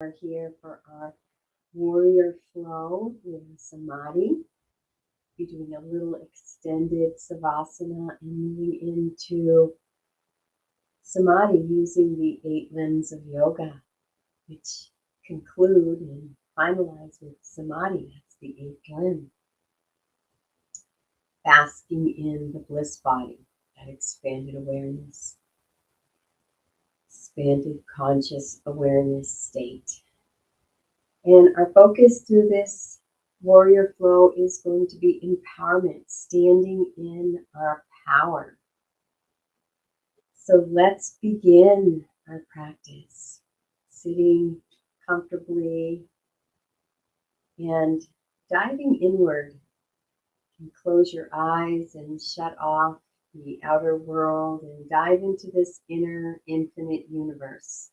We're here for our warrior flow with Samadhi. Be doing a little extended savasana and moving into Samadhi using the 8 limbs of yoga, which conclude and finalize with Samadhi. That's the 8th limb. Basking in the bliss body, that expanded awareness, expanded conscious awareness state. And our focus through this warrior flow is going to be empowerment, standing in our power. So let's begin our practice, sitting comfortably and diving inward. You can close your eyes and shut off the outer world and dive into this inner infinite universe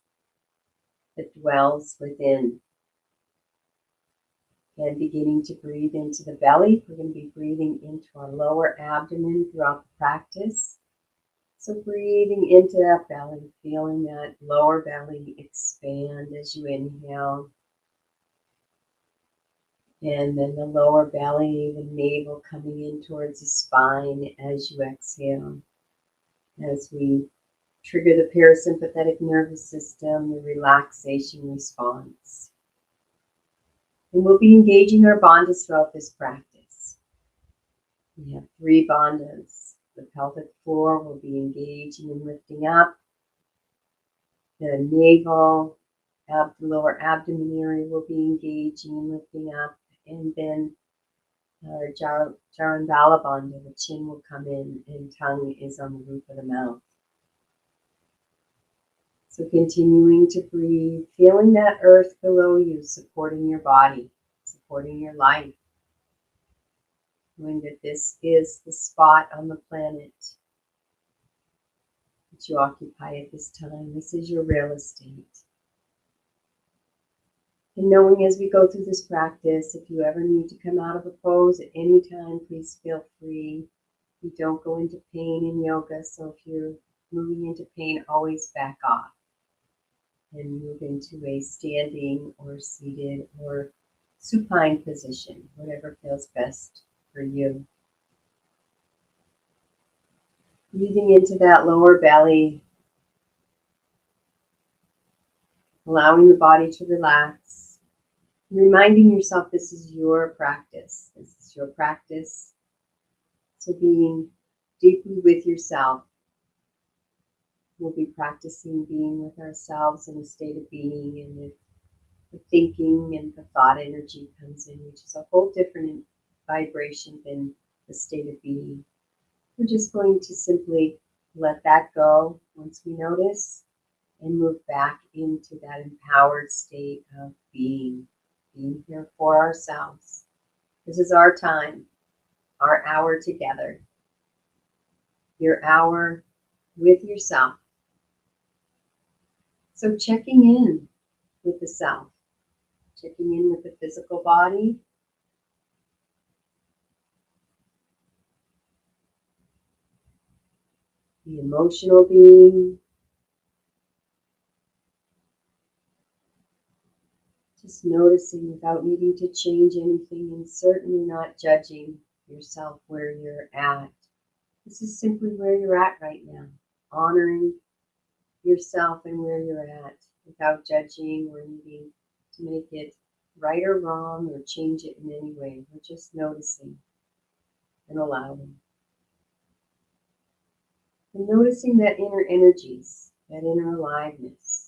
that dwells within. And beginning to breathe into the belly. We're going to be breathing into our lower abdomen throughout the practice. So breathing into that belly, feeling that lower belly expand as you inhale. And then the lower belly, the navel coming in towards the spine as you exhale. As we trigger the parasympathetic nervous system, the relaxation response. And we'll be engaging our bandhas throughout this practice. We have 3 bandhas. The pelvic floor will be engaging and lifting up. The navel, the lower abdomen area will be engaging and lifting up. And then our Jarandala bandha, the chin will come in and tongue is on the roof of the mouth. So continuing to breathe, feeling that earth below you, supporting your body, supporting your life. Knowing that this is the spot on the planet that you occupy at this time. This is your real estate. And knowing as we go through this practice, if you ever need to come out of a pose at any time, please feel free. You don't go into pain in yoga, so if you're moving into pain, always back off and move into a standing or seated or supine position, whatever feels best for you. Breathing into that lower belly, allowing the body to relax, reminding yourself this is your practice. This is your practice. So being deeply with yourself, we'll be practicing being with ourselves in a state of being, and the thinking and the thought energy comes in, which is a whole different vibration than the state of being. We're just going to simply let that go once we notice and move back into that empowered state of being here for ourselves. This is our time, our hour together, your hour with yourself. So checking in with the self, checking in with the physical body, the emotional being, just noticing without needing to change anything and certainly not judging yourself where you're at. This is simply where you're at right now, honoring yourself and where you're at without judging or needing to make it right or wrong or change it in any way. We're just noticing and allowing. And noticing that inner energies, that inner aliveness.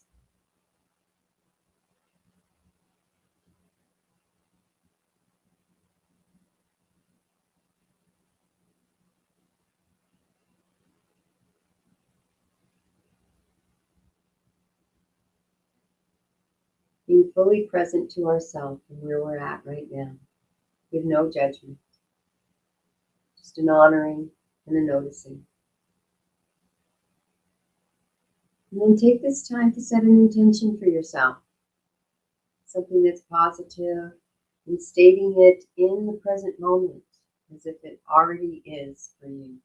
Being fully present to ourselves and where we're at right now, with no judgment. Just an honoring and a noticing. And then take this time to set an intention for yourself. Something that's positive, and stating it in the present moment as if it already is for you.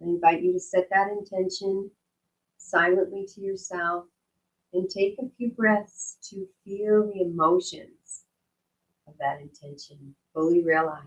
I invite you to set that intention silently to yourself And take a few breaths to feel the emotions of that intention fully realized.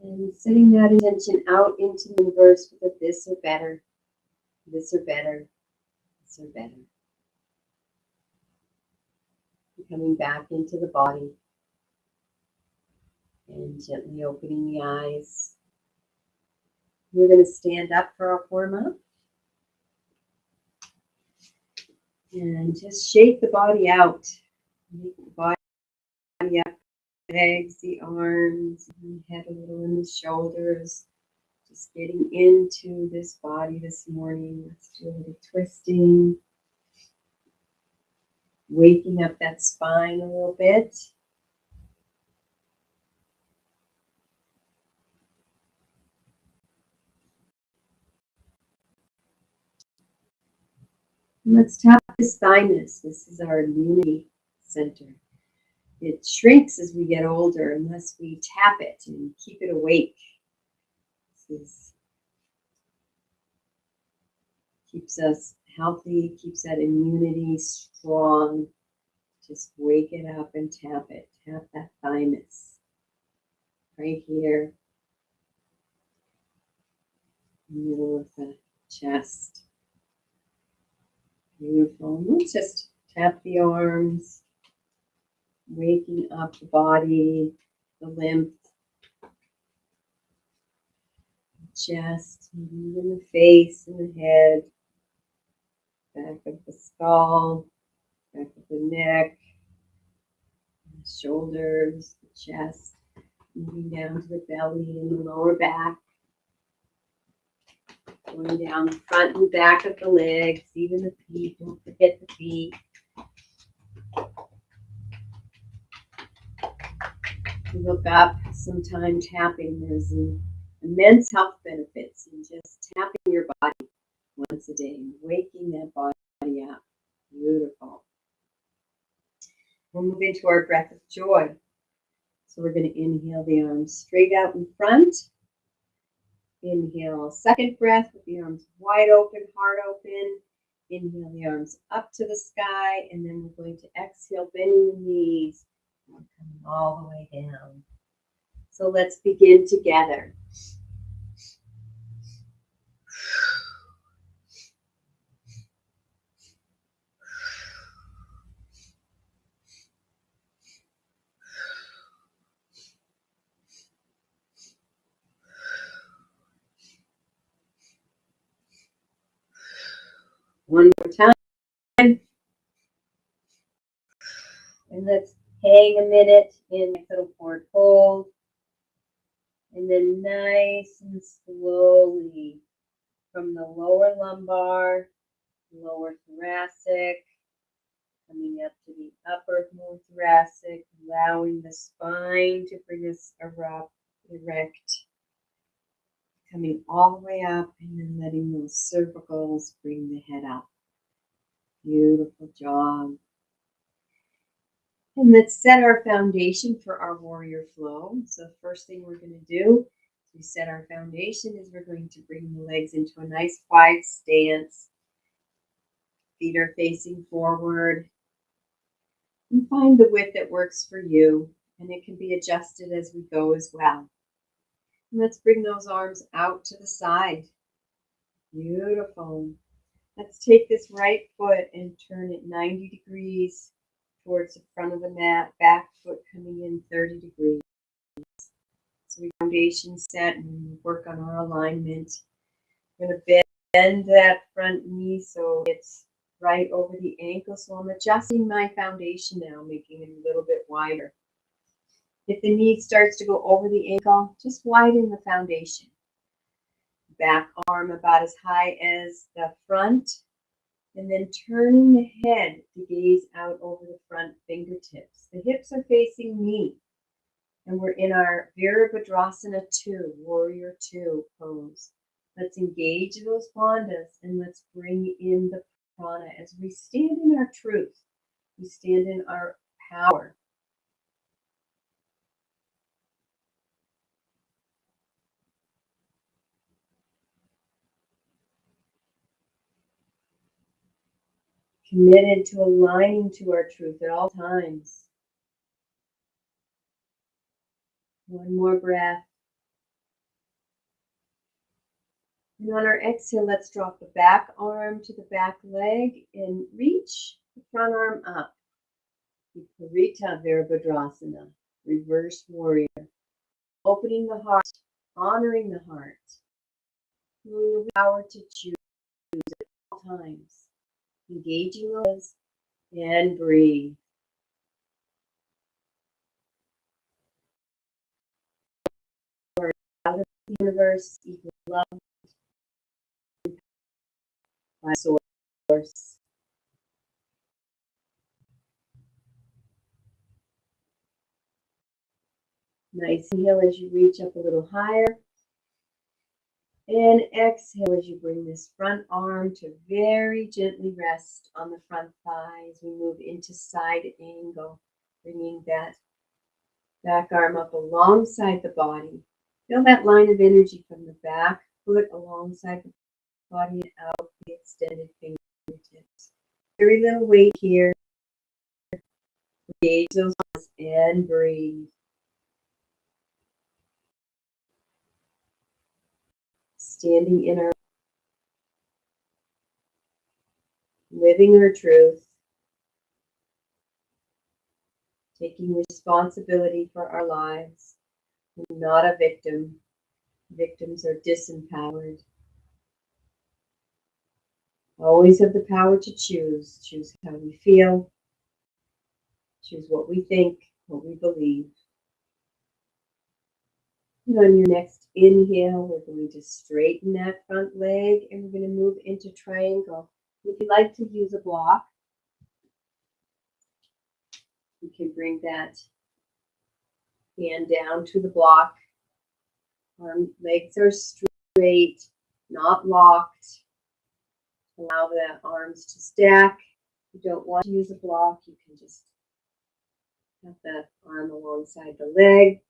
And sending that intention out into the universe with a this or better, this or better, this or better. Coming back into the body and gently opening the eyes. We're going to stand up for our warm-up and just shake the body out. Make the body up, legs, the arms, and head a little in the shoulders. Just getting into this body this morning. Let's do a little twisting. Waking up that spine a little bit. And let's tap this thymus. This is our immunity center. It shrinks as we get older unless we tap it and keep it awake. This keeps us healthy, keeps that immunity strong. Just wake it up and tap it. Tap that thymus right here in the middle of the chest. Beautiful. And let's just tap the arms, waking up the body, the lymph, the chest, and even the face and the head, back of the skull, back of the neck, the shoulders, the chest, moving down to the belly and the lower back, going down the front and back of the legs, even the feet. Don't forget the feet. Look up, sometime tapping. There's immense health benefits in just tapping your body once a day, waking that body up. Beautiful. We'll move into our breath of joy. So we're going to inhale the arms straight out in front. Inhale, second breath with the arms wide open, heart open. Inhale the arms up to the sky, and then we're going to exhale, bending the knees, and coming all the way down. So let's begin together. One more time. And let's hang a minute in little forward fold. And then nice and slowly from the lower lumbar, lower thoracic, coming up to the upper more thoracic, allowing the spine to bring us erect, coming all the way up, and then letting those cervicals bring the head up. Beautiful job. And let's set our foundation for our warrior flow. So the first thing we're going to do to set our foundation is we're going to bring the legs into a nice wide stance. Feet are facing forward. And find the width that works for you. And it can be adjusted as we go as well. And let's bring those arms out to the side. Beautiful. Let's take this right foot and turn it 90 degrees towards the front of the mat, back foot coming in 30 degrees. So we foundation set and work on our alignment. I'm going to bend that front knee so it's right over the ankle. So I'm adjusting my foundation now, making it a little bit wider. If the knee starts to go over the ankle, just widen the foundation. Back arm about as high as the front. And then turning the head to gaze out over the front fingertips. The hips are facing me. And we're in our Virabhadrasana 2, Warrior 2 pose. Let's engage those bandhas and let's bring in the prana as we stand in our truth. We stand in our power. Committed to aligning to our truth at all times. One more breath. And on our exhale, let's drop the back arm to the back leg and reach the front arm up. Viparita Virabhadrasana, reverse warrior. Opening the heart, honoring the heart. Feeling the power to choose at all times. Engaging those and breathe. Out of the universe, equal love by source. Nice inhale as you reach up a little higher. And exhale as you bring this front arm to very gently rest on the front thigh as we move into side angle, bringing that back arm up alongside the body. Feel that line of energy from the back foot alongside the body and out the extended fingertips. Very little weight here. Engage those arms and breathe. Standing in our living our truth, taking responsibility for our lives. We're not a victim. Victims are disempowered. Always have the power to choose. Choose how we feel. Choose what we think, what we believe. And on your next inhale, we're going to straighten that front leg and we're going to move into triangle. If you like to use a block, you can bring that hand down to the block. Legs are straight, not locked. Allow the arms to stack. If you don't want to use a block, you can just have the arm alongside the leg.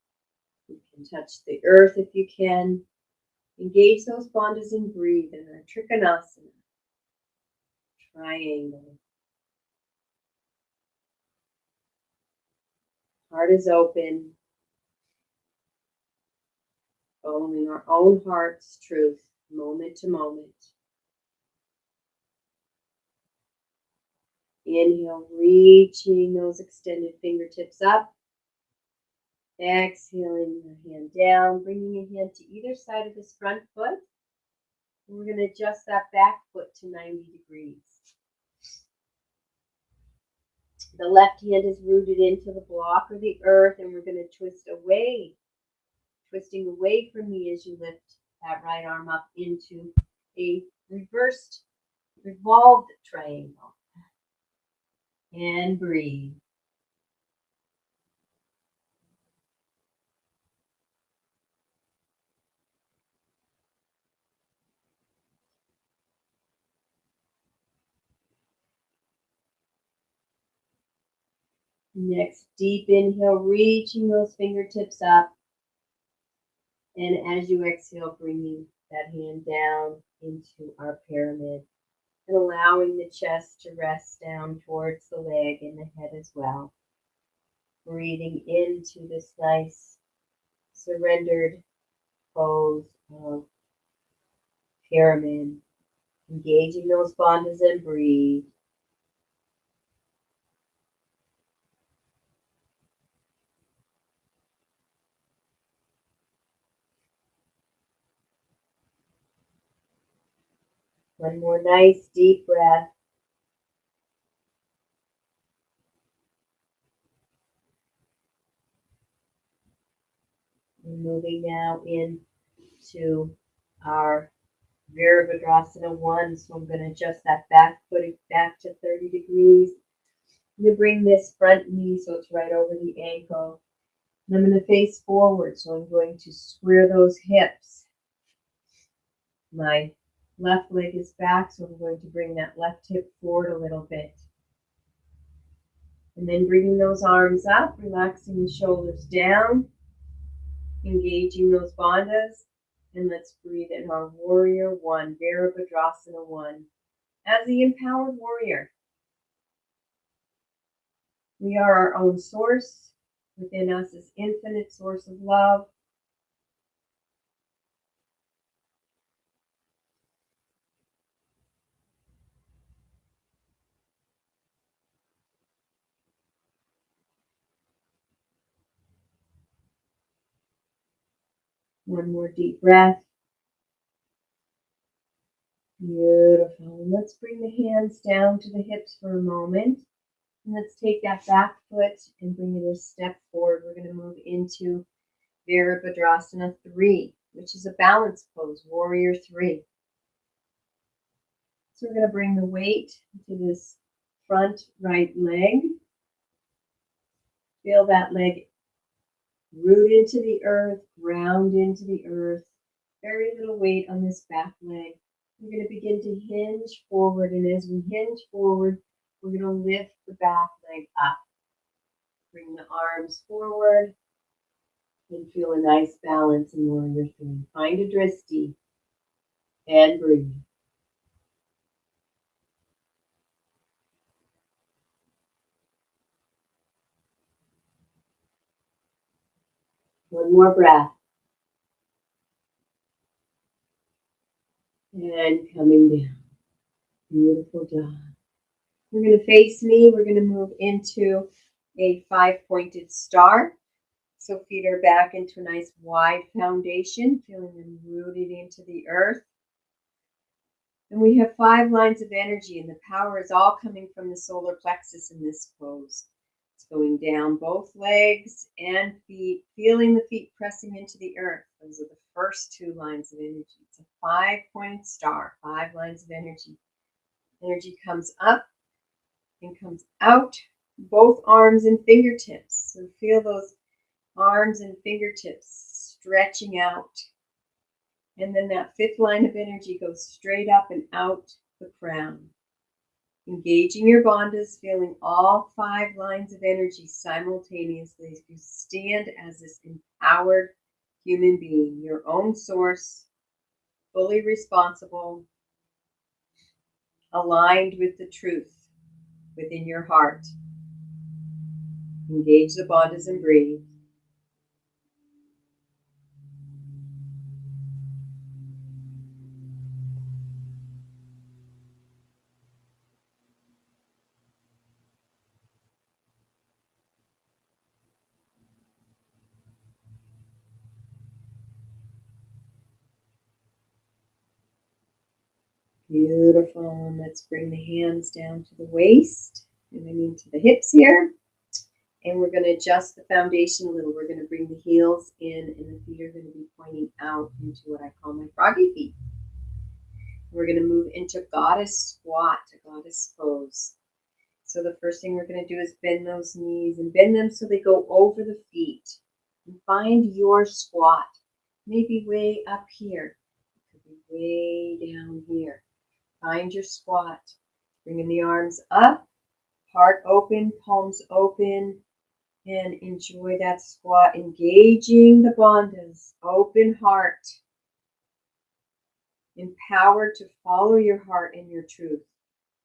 You can touch the earth if you can. Engage those bandhas and breathe in our Trikonasana. Triangle. Heart is open. Following our own heart's truth, moment to moment. Inhale, reaching those extended fingertips up. Exhaling the hand down, bringing a hand to either side of this front foot. And we're going to adjust that back foot to 90 degrees. The left hand is rooted into the block or the earth, and we're going to twist away, twisting away from me as you lift that right arm up into a reversed, revolved triangle. And breathe. Next, deep inhale, reaching those fingertips up. And as you exhale, bringing that hand down into our pyramid and allowing the chest to rest down towards the leg and the head as well. Breathing into this nice surrendered pose of pyramid. Engaging those bandhas and breathe. One more nice deep breath. We're moving now into our Virabhadrasana 1. So I'm going to adjust that back foot back to 30 degrees. I'm going to bring this front knee so it's right over the ankle. And I'm going to face forward. So I'm going to square those hips. My left leg is back, so I'm going to bring that left hip forward a little bit. And then bringing those arms up, relaxing the shoulders down, engaging those bandhas. And let's breathe in our warrior 1, Virabhadrasana 1. As the empowered warrior, we are our own source. Within us is infinite source of love. One more deep breath. Beautiful. Let's bring the hands down to the hips for a moment. And let's take that back foot and bring it a step forward. We're going to move into Virabhadrasana 3, which is a balance pose, warrior 3. So we're going to bring the weight to this front right leg. Feel that leg root into the earth, ground into the earth. Very little weight on this back leg. We're going to begin to hinge forward, and as we hinge forward, we're going to lift the back leg up. Bring the arms forward and feel a nice balance in warrior 3. Find a drishti and breathe. One more breath. And coming down. Beautiful job. We're going to face me. We're going to move into a 5-pointed star. So feet are back into a nice wide foundation, feeling them rooted into the earth. And we have 5 lines of energy, and the power is all coming from the solar plexus in this pose. It's going down both legs and feet, feeling the feet pressing into the earth. Those are the first 2 lines of energy. It's a 5-pointed star, 5 lines of energy. Energy comes up and comes out, both arms and fingertips. So feel those arms and fingertips stretching out. And then that 5th line of energy goes straight up and out the crown. Engaging your bandhas, feeling all 5 lines of energy simultaneously as you stand as this empowered human being, your own source, fully responsible, aligned with the truth within your heart. Engage the bandhas and breathe. Beautiful. And let's bring the hands down to the waist, and I mean to the hips here. And we're going to adjust the foundation a little. We're going to bring the heels in, and the feet are going to be pointing out into what I call my froggy feet. We're going to move into goddess squat, a goddess pose. So the first thing we're going to do is bend those knees and bend them so they go over the feet. And find your squat. Maybe way up here. It could be way down here. Find your squat. Bringing the arms up, heart open, palms open, and enjoy that squat. Engaging the bandhas, open heart. Empowered to follow your heart and your truth.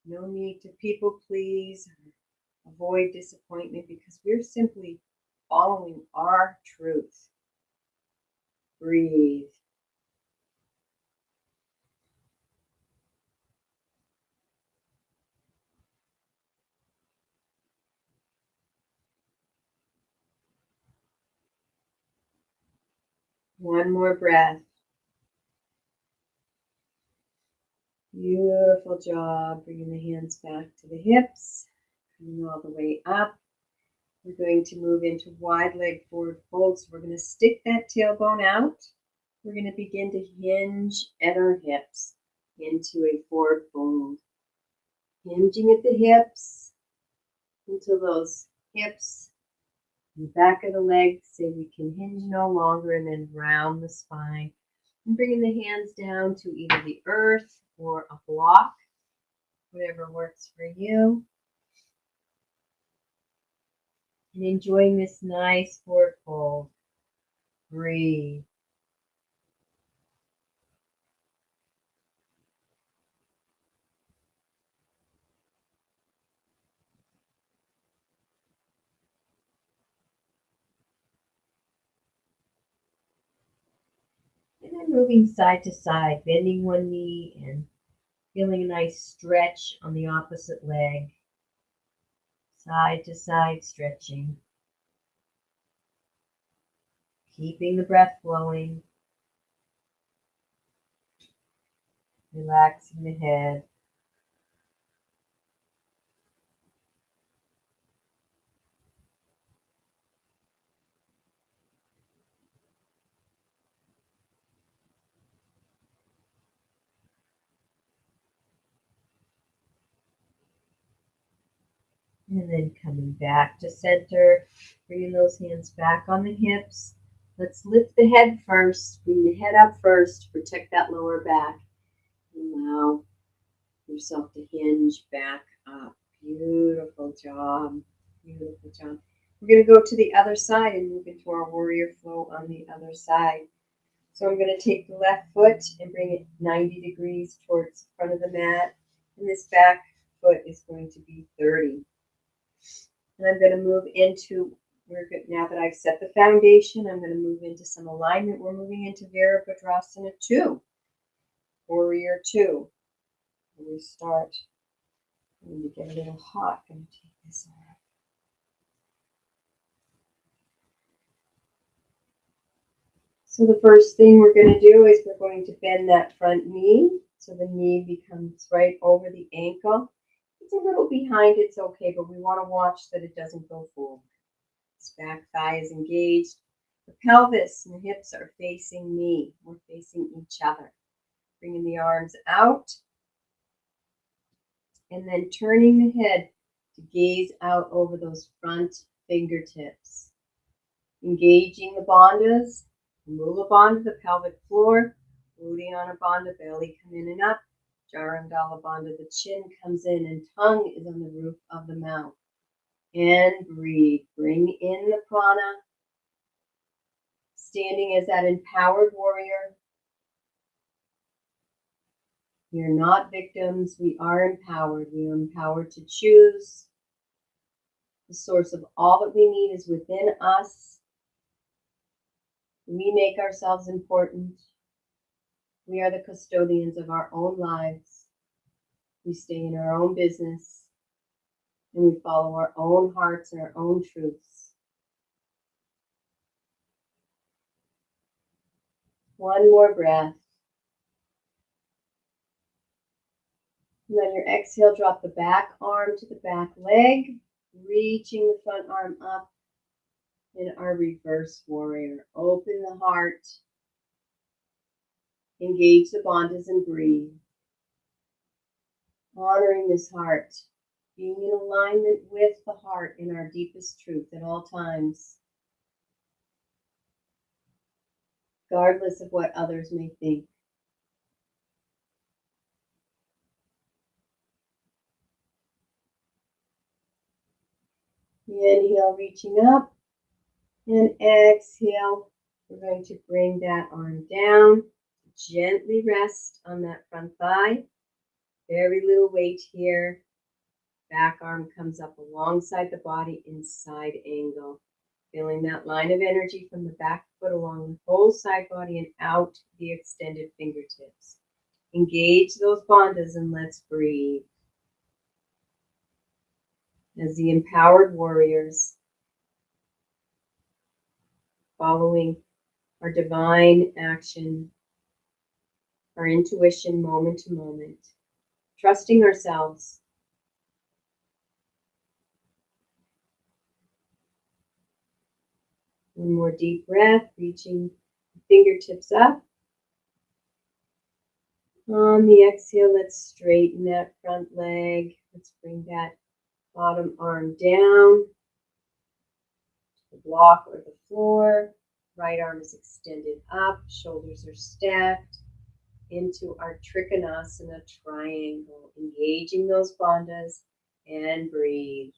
No need to people please, avoid disappointment, because we're simply following our truth. Breathe. One more breath. Beautiful job. Bringing the hands back to the hips, coming all the way up. We're going to move into wide leg forward fold. So we're going to stick that tailbone out. We're going to begin to hinge at our hips. into a forward fold. Hinging at the hips until those hips and the back of the legs say we can hinge no longer, and then round the spine. And bringing the hands down to either the earth or a block, whatever works for you. And enjoying this nice forward fold. Breathe. And then moving side to side, bending one knee and feeling a nice stretch on the opposite leg. Side to side stretching. Keeping the breath flowing. Relaxing the head. And then coming back to center, bringing those hands back on the hips. Let's lift the head first. Bring the head up first. Protect that lower back. Allow yourself to hinge back up. Beautiful job. Beautiful job. We're going to go to the other side and move into our warrior flow on the other side. So I'm going to take the left foot and bring it 90 degrees towards the front of the mat. And this back foot is going to be 30. And I'm going to move into, now that I've set the foundation, I'm going to move into some alignment. We're moving into Virabhadrasana 2, Warrior 2. And we start, I'm going to get a little hot. I'm going to take this off. So the first thing we're going to do is we're going to bend that front knee. So the knee becomes right over the ankle. It's a little behind, it's okay, but we want to watch that it doesn't go forward. This back thigh is engaged. The pelvis and the hips are facing me. We're facing each other. Bringing the arms out. And then turning the head to gaze out over those front fingertips. Engaging the bandhas. Mula bandha, the pelvic floor. Uddiyana bandha, belly come in and up. Jarangala bandha, the chin comes in and tongue is on the roof of the mouth. And breathe. Bring in the prana. Standing as that empowered warrior. We are not victims. We are empowered. We are empowered to choose. The source of all that we need is within us. We make ourselves important. We are the custodians of our own lives. We stay in our own business. And we follow our own hearts and our own truths. One more breath. And on your exhale, drop the back arm to the back leg, reaching the front arm up in our reverse warrior. Open the heart. Engage the bandhas and breathe. Honoring this heart. Being in alignment with the heart in our deepest truth at all times. Regardless of what others may think. Inhale, reaching up. And exhale. We're going to bring that arm down. Gently rest on that front thigh. Very little weight here. Back arm comes up alongside the body in side angle. Feeling that line of energy from the back foot along the whole side body and out the extended fingertips. Engage those bandhas and let's breathe. As the empowered warriors, following our divine action, our intuition moment to moment, trusting ourselves. One more deep breath, reaching the fingertips up. On the exhale, let's straighten that front leg. Let's bring that bottom arm down, the block or the floor. Right arm is extended up, shoulders are stacked into our Trikonasana triangle, engaging those bandhas, and breathe.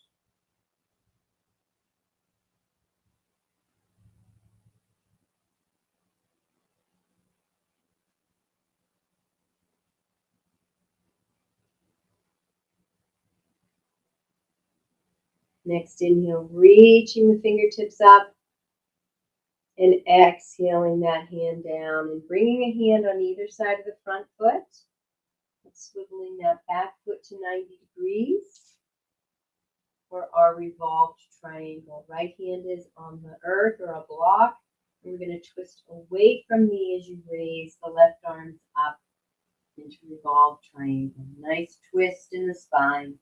Next inhale, reaching the fingertips up, and exhaling that hand down and bringing a hand on either side of the front foot. Swiveling that back foot to 90 degrees for our revolved triangle. Right hand is on the earth or a block. And we're going to twist away from me as you raise the left arms up into revolved triangle. Nice twist in the spine.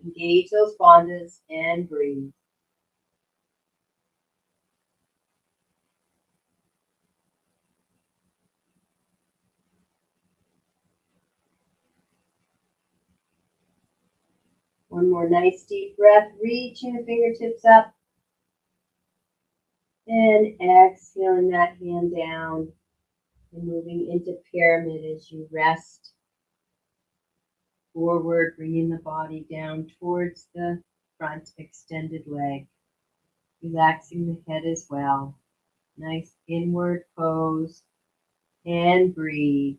Engage those bandhas and breathe. One more nice deep breath, reaching the fingertips up. And exhaling that hand down and moving into pyramid as you rest forward, bringing the body down towards the front extended leg. Relaxing the head as well. Nice inward pose and breathe.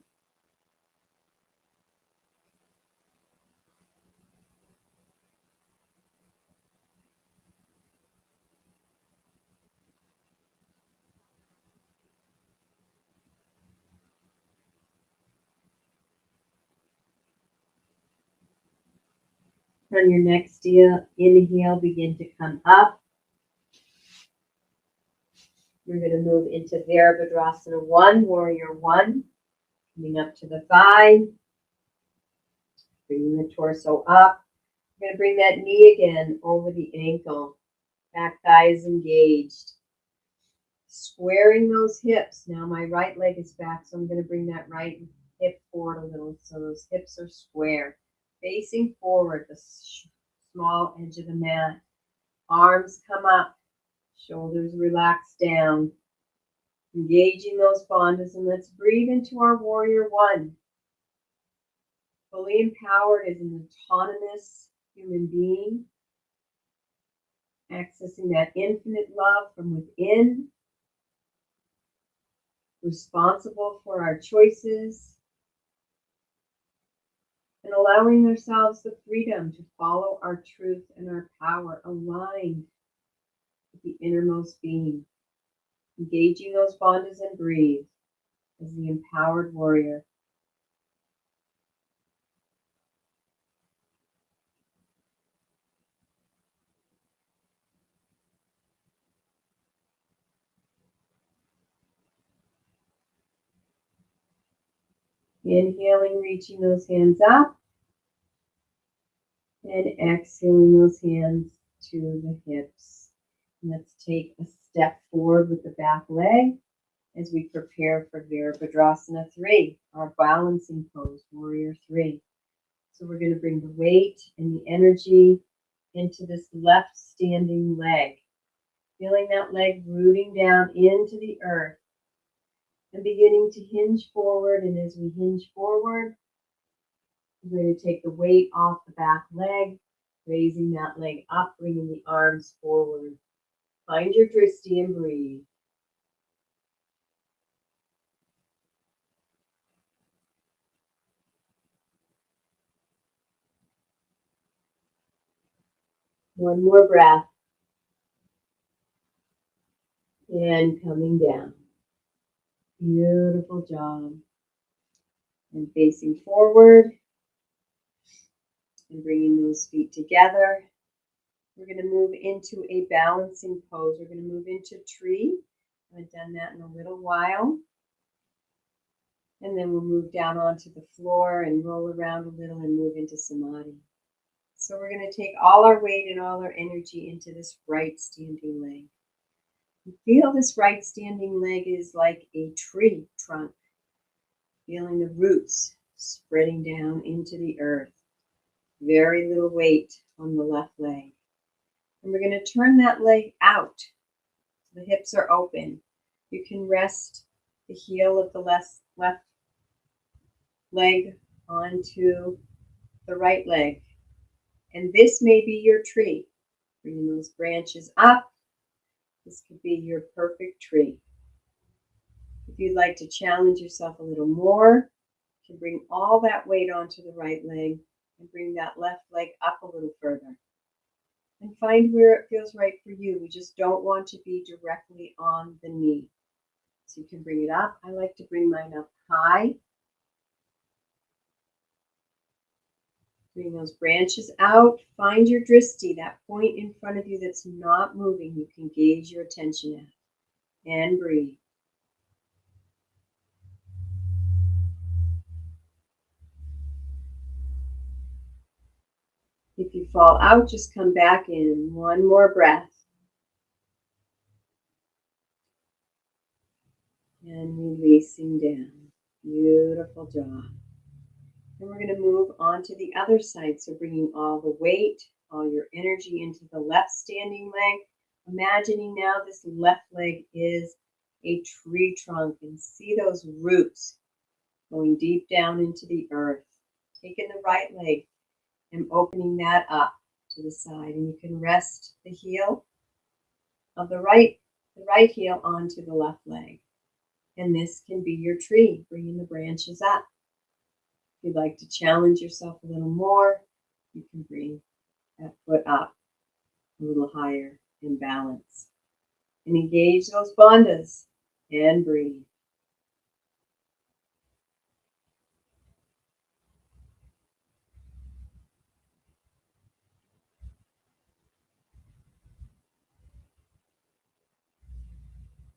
On your next inhale, begin to come up. We're going to move into Virabhadrasana 1, Warrior 1. Coming up to the thigh. Bringing the torso up. We're going to bring that knee again over the ankle. Back thigh is engaged. Squaring those hips. Now my right leg is back, so I'm going to bring that right hip forward a little so those hips are square. Facing forward, the small edge of the mat. Arms come up. Shoulders relax down. Engaging those bandhas, and let's breathe into our Warrior 1. Fully empowered as an autonomous human being. Accessing that infinite love from within. Responsible for our choices. And allowing ourselves the freedom to follow our truth and our power aligned with the innermost being. Engaging those bandhas and breathe as the empowered warrior. Inhaling, reaching those hands up. And exhaling those hands to the hips. And let's take a step forward with the back leg as we prepare for Virabhadrasana 3, our balancing pose, Warrior 3. So we're going to bring the weight and the energy into this left standing leg. Feeling that leg rooting down into the earth and beginning to hinge forward. And as we hinge forward, we're going to take the weight off the back leg, raising that leg up, bringing the arms forward. Find your drishti and breathe. One more breath. And coming down. Beautiful job. And facing forward. And bringing those feet together. We're going to move into a balancing pose. We're going to move into tree. I haven't done that in a little while. And then we'll move down onto the floor and roll around a little and move into Samadhi. So we're going to take all our weight and all our energy into this right standing leg. Feel this right standing leg is like a tree trunk. Feeling the roots spreading down into the earth. Very little weight on the left leg. And we're going to turn that leg out. The hips are open. You can rest the heel of the left leg onto the right leg. And this may be your tree. Bringing those branches up. This could be your perfect tree. If you'd like to challenge yourself a little more, you can bring all that weight onto the right leg and bring that left leg up a little further. And find where it feels right for you. We just don't want to be directly on the knee. So you can bring it up. I like to bring mine up high. Bring those branches out. Find your drishti, that point in front of you that's not moving. You can gauge your attention at. And breathe. If you fall out, just come back in. One more breath. And releasing down. Beautiful job. And we're going to move on to the other side. So bringing all the weight, all your energy into the left standing leg. Imagining now this left leg is a tree trunk, and see those roots going deep down into the earth. Taking the right leg and opening that up to the side. And you can rest the heel of the right heel onto the left leg. And this can be your tree, bringing the branches up. If you'd like to challenge yourself a little more, you can bring that foot up a little higher in balance. And engage those bandhas and breathe.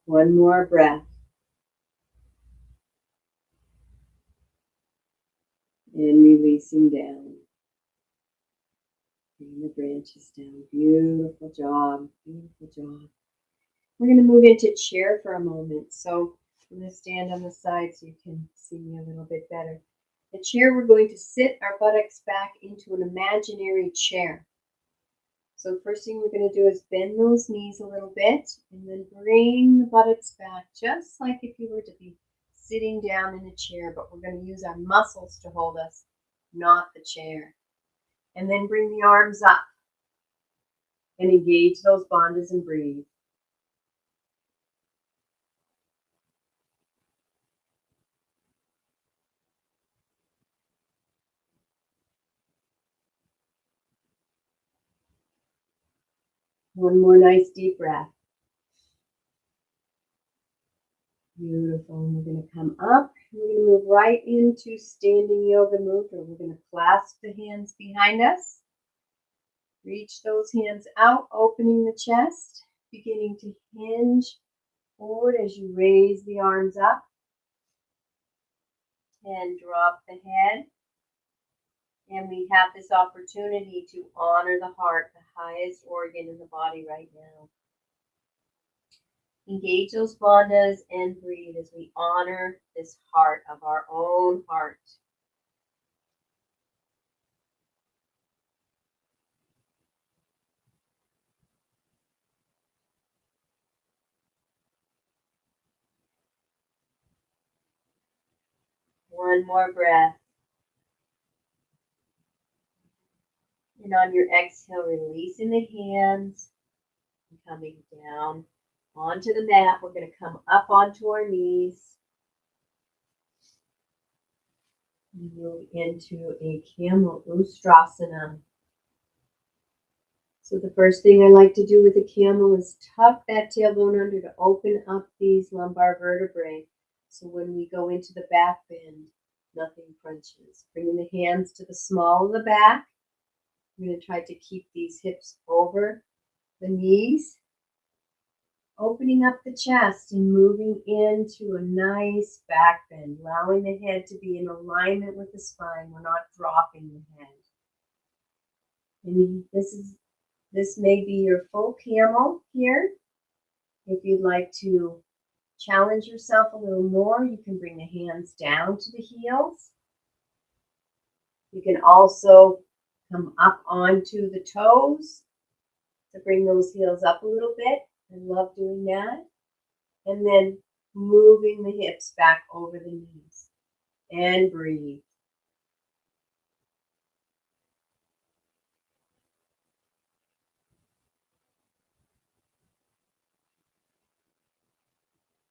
One more breath. And releasing down. Bring the branches down. Beautiful job. Beautiful job. We're going to move into chair for a moment. So I'm going to stand on the side so you can see me a little bit better. The chair, we're going to sit our buttocks back into an imaginary chair. So first thing we're going to do is bend those knees a little bit and then bring the buttocks back, just like if you were to be sitting down in a chair, but we're going to use our muscles to hold us, not the chair. And then bring the arms up and engage those bandhas and breathe. One more nice deep breath. Beautiful. And we're going to come up. We're going to move right into standing yoga mudra. We're going to clasp the hands behind us. Reach those hands out, opening the chest, beginning to hinge forward as you raise the arms up. And drop the head. And we have this opportunity to honor the heart, the highest organ in the body right now. Engage those bandhas and breathe as we honor this heart of our own heart. One more breath. And on your exhale, releasing the hands and coming down onto the mat. We're going to come up onto our knees. And move into a camel ustrasana. So the first thing I like to do with a camel is tuck that tailbone under to open up these lumbar vertebrae. So when we go into the back bend, nothing crunches. Bringing the hands to the small of the back. I'm going to try to keep these hips over the knees. Opening up the chest and moving into a nice back bend, allowing the head to be in alignment with the spine. We're not dropping the head. And this may be your full camel here. If you'd like to challenge yourself a little more, you can bring the hands down to the heels. You can also come up onto the toes to bring those heels up a little bit. I love doing that. And then moving the hips back over the knees. And breathe.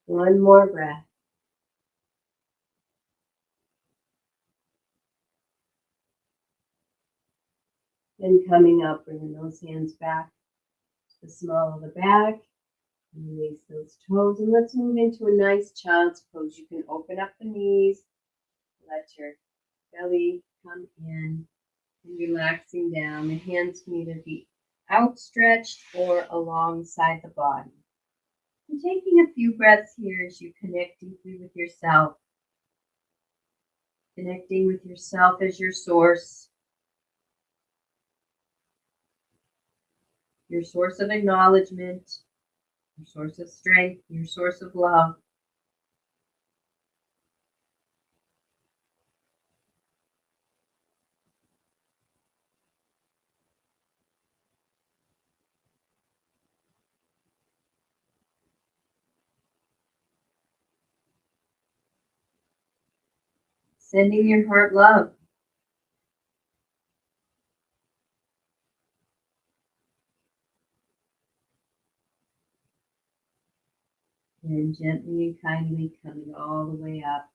One more breath. And coming up, bringing those hands back to the small of the back. Release those toes. And let's move into a nice child's pose. You can open up the knees. Let your belly come in. And relaxing down. The hands can either be outstretched or alongside the body. And taking a few breaths here as you connect deeply with yourself. Connecting with yourself as your source of acknowledgement, your source of strength, your source of love. Sending your heart love. And gently and kindly coming all the way up.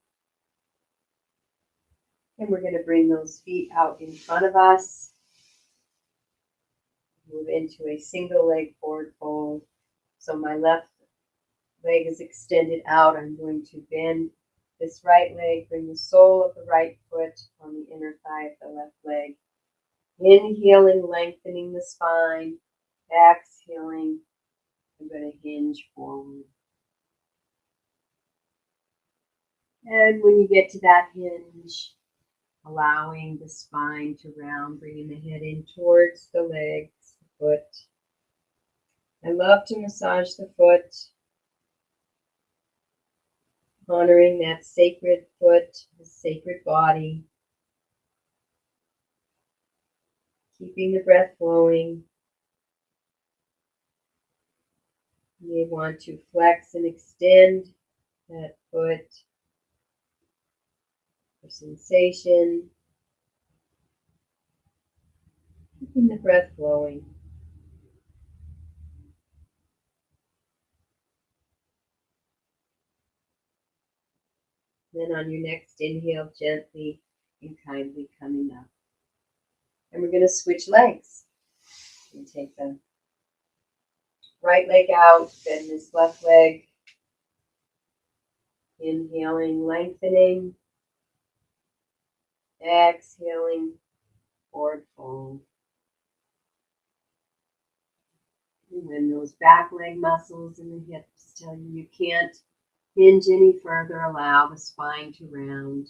And we're going to bring those feet out in front of us. Move into a single leg forward fold. So my left leg is extended out. I'm going to bend this right leg, bring the sole of the right foot on the inner thigh of the left leg. Inhaling, lengthening the spine. Exhaling, I'm going to hinge forward. And when you get to that hinge, allowing the spine to round, bringing the head in towards the legs, the foot. I love to massage the foot, honoring that sacred foot, the sacred body. Keeping the breath flowing. You may want to flex and extend that foot for sensation. Keeping the breath flowing. Then on your next inhale, gently and kindly coming up. And we're going to switch legs. And take the right leg out, bend this left leg. Inhaling, lengthening. Exhaling, forward fold. And when those back leg muscles and the hips tell you can't hinge any further, allow the spine to round.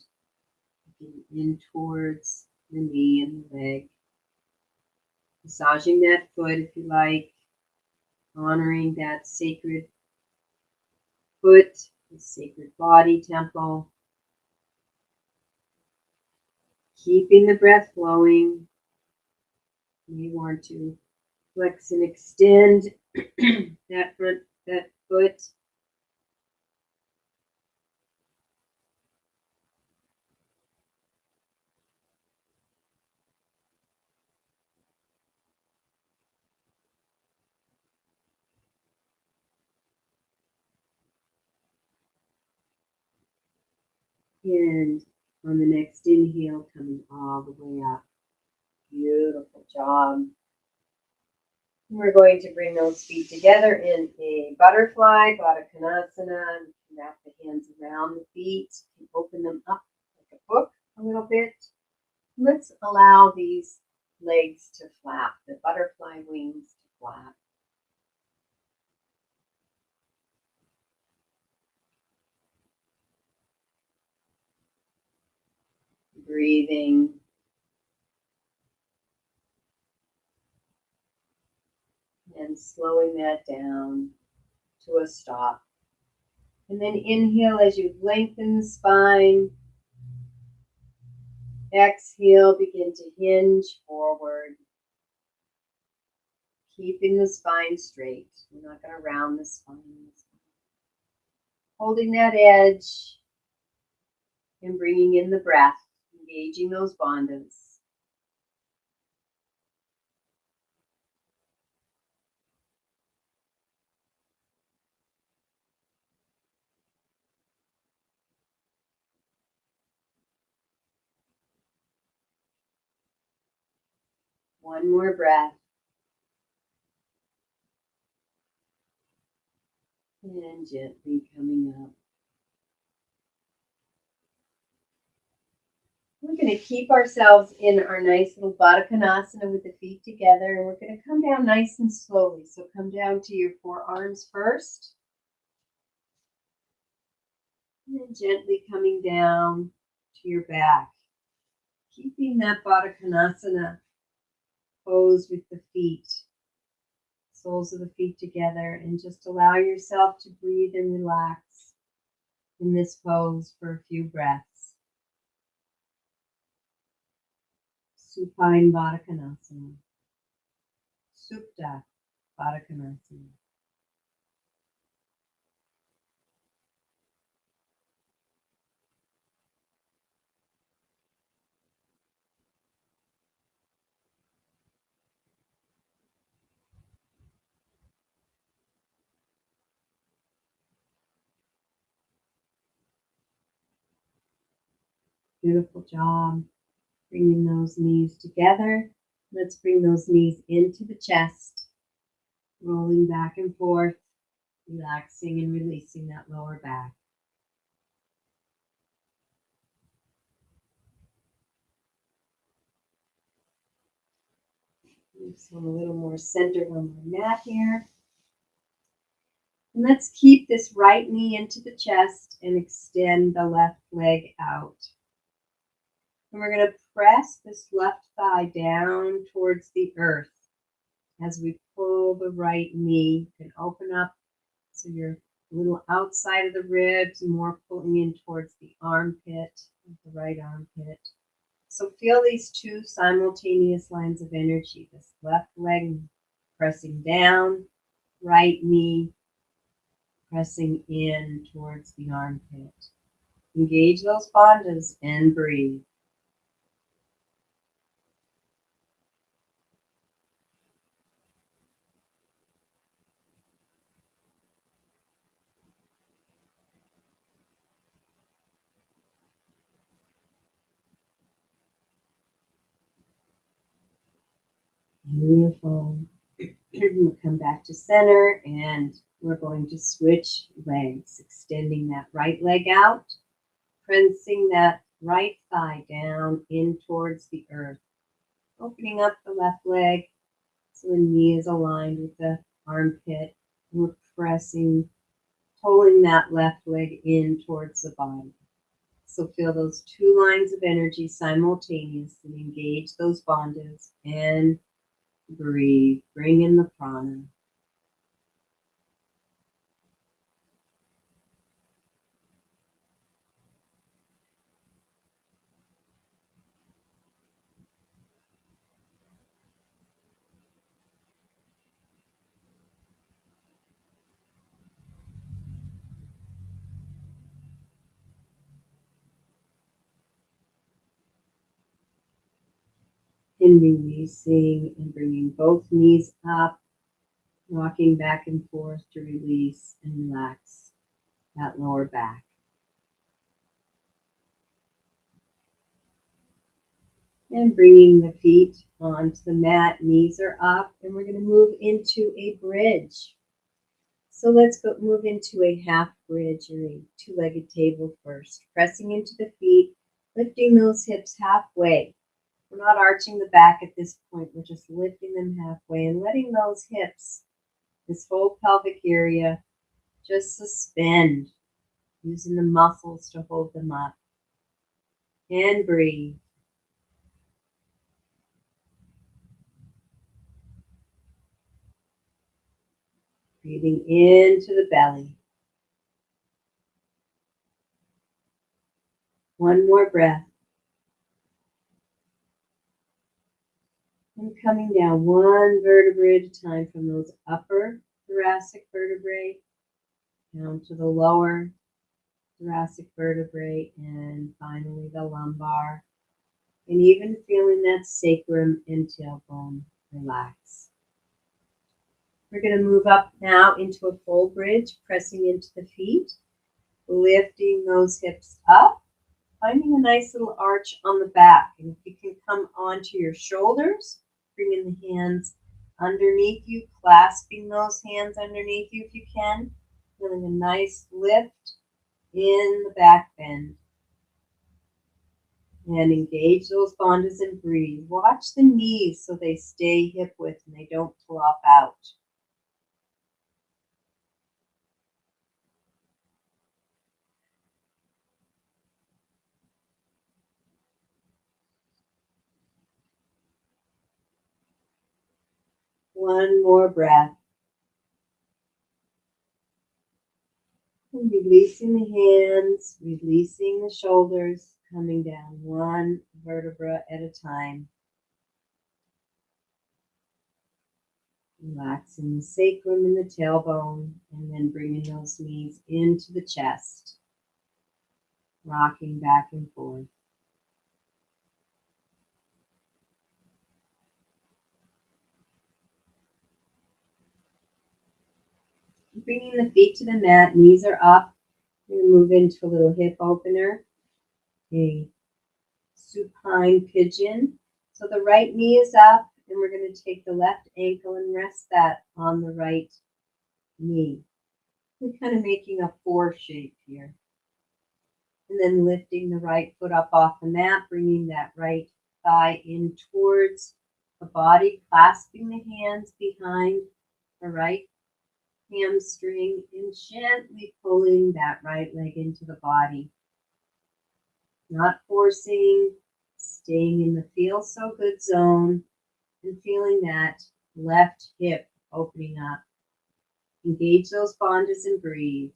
Looking in towards the knee and the leg. Massaging that foot if you like. Honoring that sacred foot, the sacred body temple. Keeping the breath flowing. You want to flex and extend that foot. And on the next inhale, coming all the way up. Beautiful job. We're going to bring those feet together in a butterfly, Baddha Konasana. Wrap the hands around the feet and open them up like a book a little bit. Let's allow these legs to flap, the butterfly wings to flap. Breathing. And slowing that down to a stop. And then inhale as you lengthen the spine. Exhale, begin to hinge forward, keeping the spine straight. We're not going to round the spine. Holding that edge and bringing in the breath, engaging those bandhas. One more breath. And gently coming up. We're going to keep ourselves in our nice little Baddha Konasana with the feet together, and we're going to come down nice and slowly. So come down to your forearms first, and then gently coming down to your back. Keeping that Baddha Konasana pose with the feet, soles of the feet together, and just allow yourself to breathe and relax in this pose for a few breaths. Supine Baddha Konasana. Supta Baddha Konasana. Beautiful job. Bringing those knees together. Let's bring those knees into the chest. Rolling back and forth. Relaxing and releasing that lower back. So I'm a little more centered on my mat here. And let's keep this right knee into the chest and extend the left leg out. And we're going to press this left thigh down towards the earth. As we pull the right knee, you can open up so you're a little outside of the ribs, more pulling in towards the armpit, the right armpit. So feel these two simultaneous lines of energy. This left leg pressing down, right knee pressing in towards the armpit. Engage those bandhas and breathe. Beautiful. We'll come back to center and we're going to switch legs, extending that right leg out, pressing that right thigh down in towards the earth, opening up the left leg so the knee is aligned with the armpit. We're pressing, pulling that left leg in towards the body. So feel those two lines of energy simultaneously, engage those bandhas and breathe. Bring in the prana. And releasing and bringing both knees up, rocking back and forth to release and relax that lower back. And bringing the feet onto the mat, knees are up, and we're going to move into a bridge. So let's move into a half bridge or a two-legged table first. Pressing into the feet, lifting those hips halfway. We're not arching the back at this point, we're just lifting them halfway and letting those hips, this whole pelvic area, just suspend, using the muscles to hold them up. And breathe. Breathing into the belly. One more breath. And coming down one vertebrae at a time from those upper thoracic vertebrae down to the lower thoracic vertebrae and finally the lumbar. And even feeling that sacrum and tailbone relax. We're going to move up now into a full bridge, pressing into the feet, lifting those hips up, finding a nice little arch on the back. And if you can come onto your shoulders, bringing the hands underneath you, clasping those hands underneath you if you can, feeling a nice lift in the back bend. And engage those bandhas and breathe. Watch the knees so they stay hip width and they don't flop out. One more breath. And releasing the hands, releasing the shoulders, coming down one vertebra at a time. Relaxing the sacrum and the tailbone, and then bringing those knees into the chest. Rocking back and forth. Bringing the feet to the mat, knees are up. We're going to move into a little hip opener, a supine pigeon. So the right knee is up, and we're going to take the left ankle and rest that on the right knee. We're kind of making a 4 shape here. And then lifting the right foot up off the mat, bringing that right thigh in towards the body, clasping the hands behind the right hamstring and gently pulling that right leg into the body. Not forcing, staying in the feel so good zone and feeling that left hip opening up. Engage those bandhas and breathe.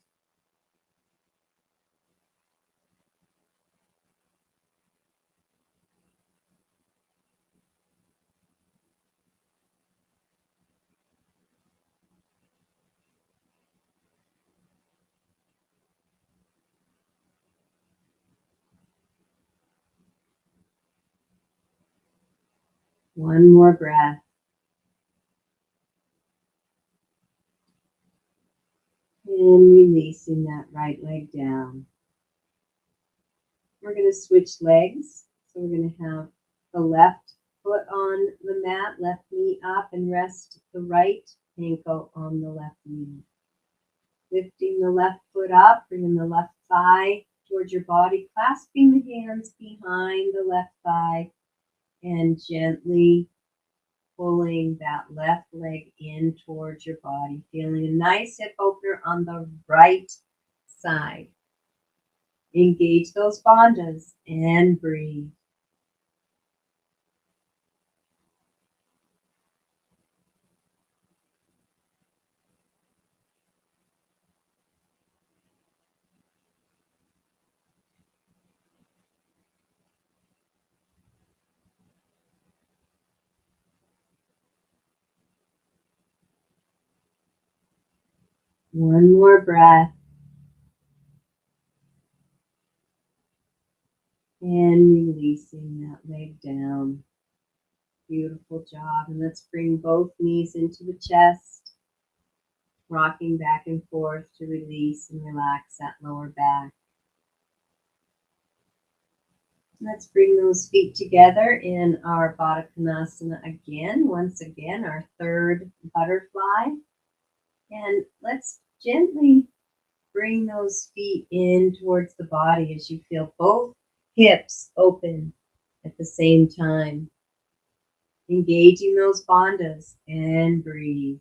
One more breath. And releasing that right leg down. We're going to switch legs. So we're going to have the left foot on the mat, left knee up, and rest the right ankle on the left knee. Lifting the left foot up, bringing the left thigh towards your body, clasping the hands behind the left thigh, and gently pulling that left leg in towards your body. Feeling a nice hip opener on the right side. Engage those bandhas and breathe. One more breath. And releasing that leg down. Beautiful job. And let's bring both knees into the chest. Rocking back and forth to release and relax that lower back. Let's bring those feet together in our Baddha Konasana again. Once again, our third butterfly. And let's gently bring those feet in towards the body as you feel both hips open at the same time. Engaging those bandhas and breathe.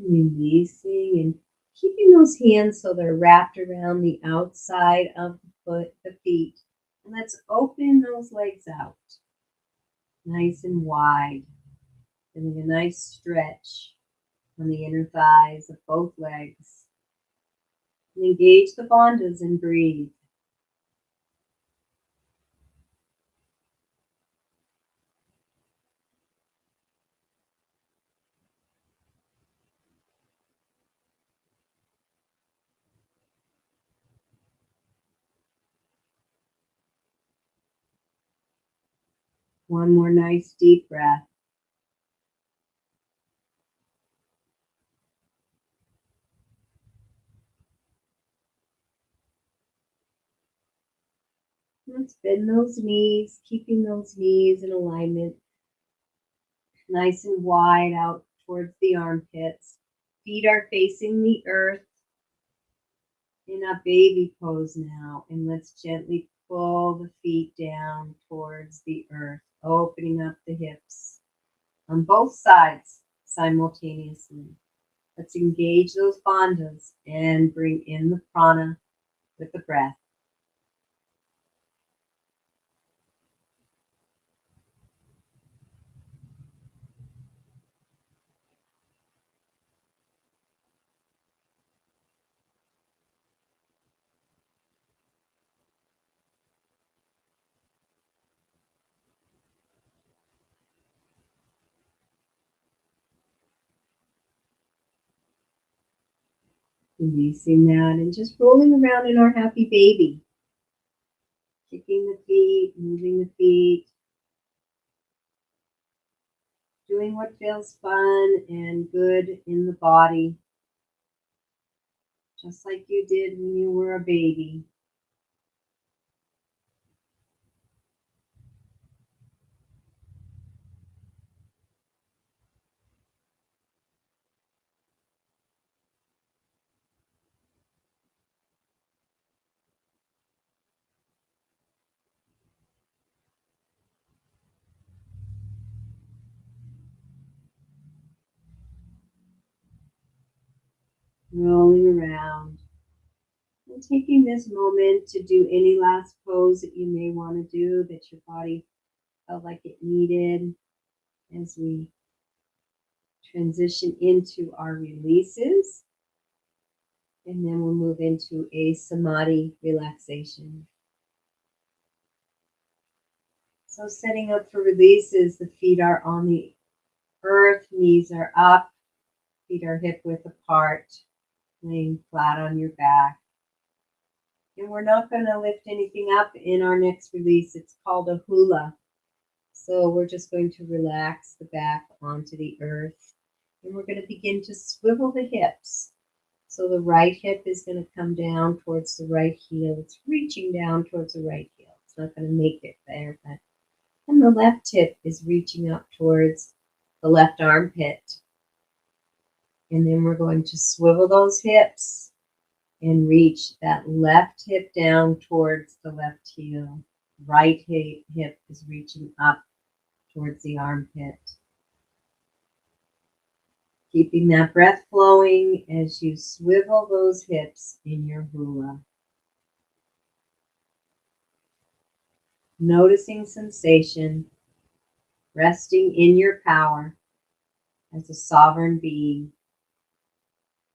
Releasing and keeping those hands so they're wrapped around the outside of the feet. And let's open those legs out, nice and wide. Feeling a nice stretch on the inner thighs of both legs. And engage the bandhas and breathe. One more nice deep breath. Let's bend those knees, keeping those knees in alignment, nice and wide out towards the armpits. Feet are facing the earth in a baby pose now. And let's gently pull the feet down towards the earth, opening up the hips on both sides simultaneously. Let's engage those bandhas and bring in the prana with the breath. Releasing that and just rolling around in our happy baby. Kicking the feet, moving the feet, doing what feels fun and good in the body, just like you did when you were a baby. Rolling around and taking this moment to do any last pose that you may want to do that your body felt like it needed as we transition into our releases. And then we'll move into a Samadhi relaxation. So setting up for releases, the feet are on the earth, knees are up, feet are hip width apart, laying flat on your back. And we're not going to lift anything up in our next release. It's called a hula. So we're just going to relax the back onto the earth. And we're going to begin to swivel the hips. So the right hip is going to come down towards the right heel. It's reaching down towards the right heel. It's not going to make it there, but and the left hip is reaching up towards the left armpit. And then we're going to swivel those hips and reach that left hip down towards the left heel. Right hip is reaching up towards the armpit. Keeping that breath flowing as you swivel those hips in your hula. Noticing sensation, resting in your power as a sovereign being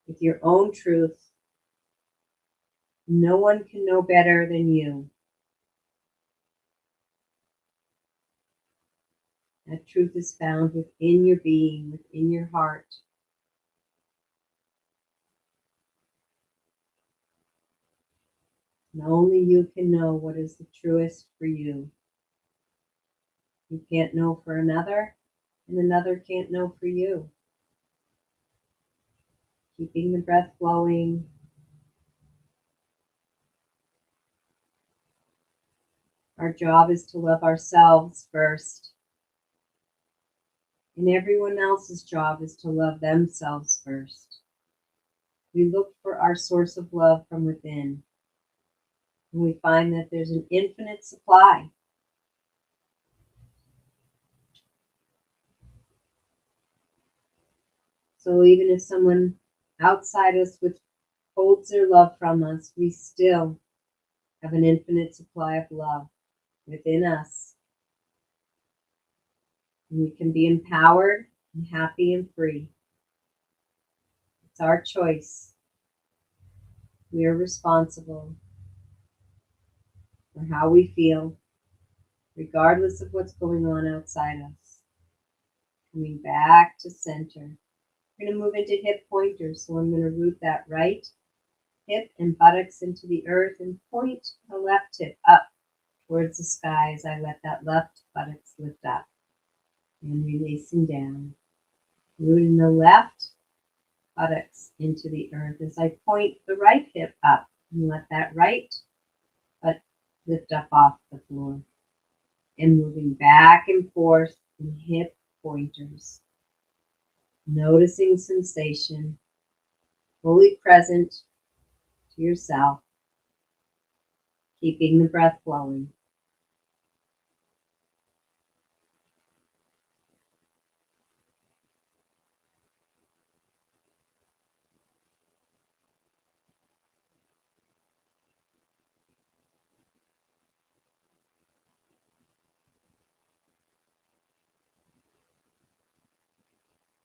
with your own truth. No one can know better than you. That truth is found within your being, within your heart. And only you can know what is the truest for you. You can't know for another, and another can't know for you. Keeping the breath flowing. Our job is to love ourselves first. And everyone else's job is to love themselves first. We look for our source of love from within. And we find that there's an infinite supply. So even if someone outside us withholds their love from us, we still have an infinite supply of love within us. And we can be empowered and happy and free. It's our choice. We are responsible for how we feel, regardless of what's going on outside us. Coming back to center. We're going to move into hip pointers. So I'm going to root that right hip and buttocks into the earth and point the left hip up towards the sky as I let that left buttocks lift up and releasing down. Rooting the left buttocks into the earth as I point the right hip up and let that right butt lift up off the floor. And moving back and forth in hip pointers. Noticing sensation, fully present to yourself, keeping the breath flowing.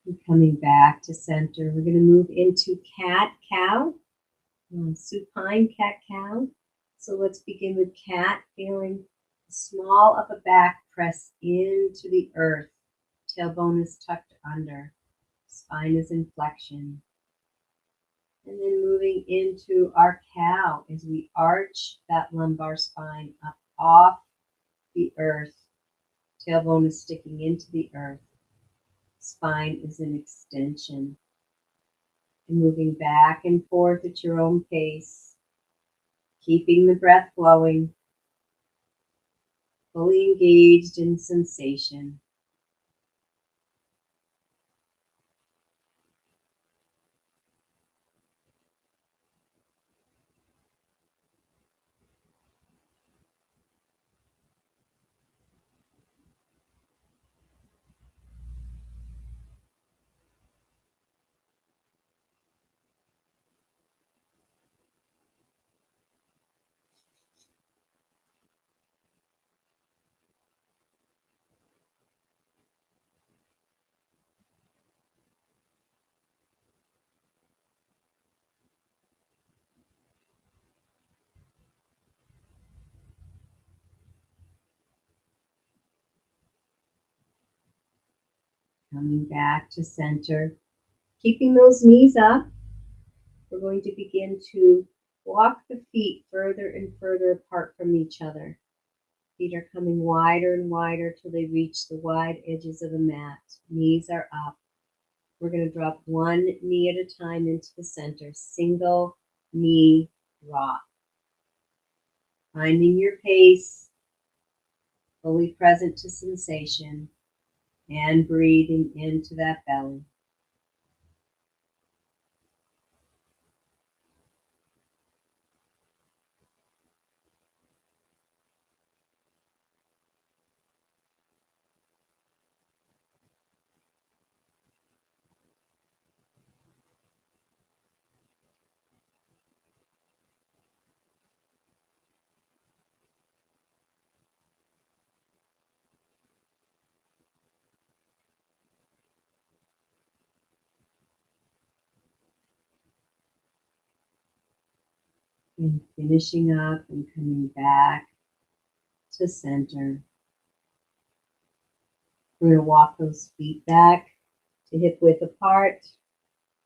And coming back to center, we're going to move into cat-cow, supine cat-cow. So let's begin with cat, feeling the small upper back press into the earth. Tailbone is tucked under, spine is in flexion. And then moving into our cow as we arch that lumbar spine up off the earth. Tailbone is sticking into the earth. Spine is in extension. And moving back and forth at your own pace. Keeping the breath flowing. Fully engaged in sensation. Coming back to center. Keeping those knees up. We're going to begin to walk the feet further and further apart from each other. Feet are coming wider and wider till they reach the wide edges of the mat. Knees are up. We're going to drop one knee at a time into the center. Single knee drop. Finding your pace, fully present to sensation, and breathing into that belly. And finishing up and coming back to center. We're going to walk those feet back to hip width apart.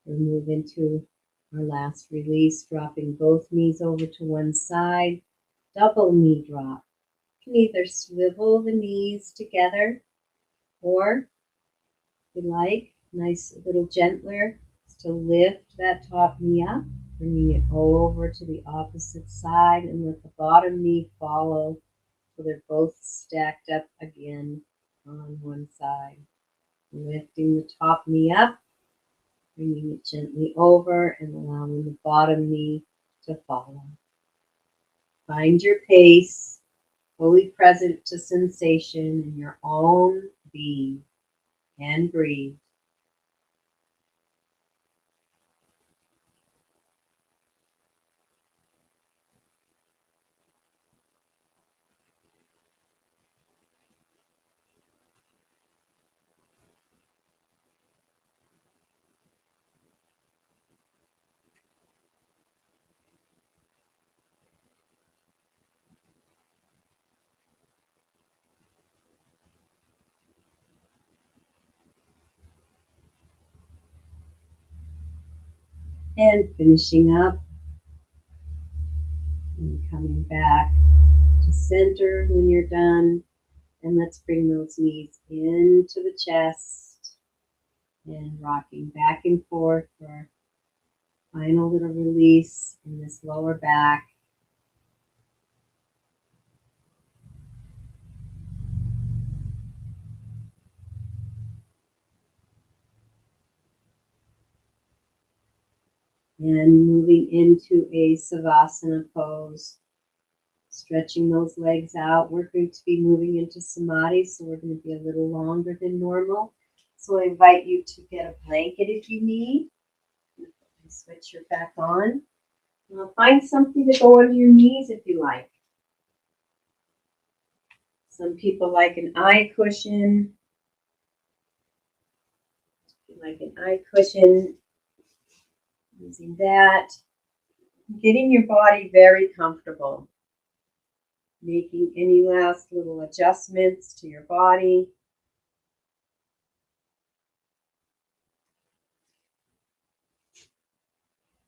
We'll move into our last release, dropping both knees over to one side. Double knee drop. You can either swivel the knees together or, if you like, nice a little gentler, to lift that top knee up, bringing it over to the opposite side and let the bottom knee follow so they're both stacked up again on one side. Lifting the top knee up, bringing it gently over and allowing the bottom knee to follow. Find your pace, fully present to sensation in your own being, and breathe. And finishing up and coming back to center when you're done. And let's bring those knees into the chest and rocking back and forth for our final little release in this lower back. And moving into a Savasana pose, stretching those legs out. We're going to be moving into Samadhi, so we're going to be a little longer than normal. So I invite you to get a blanket if you need. And switch your back on. Find something to go under your knees if you like. Some people like an eye cushion. If you like an eye cushion, using that. Getting your body very comfortable. Making any last little adjustments to your body.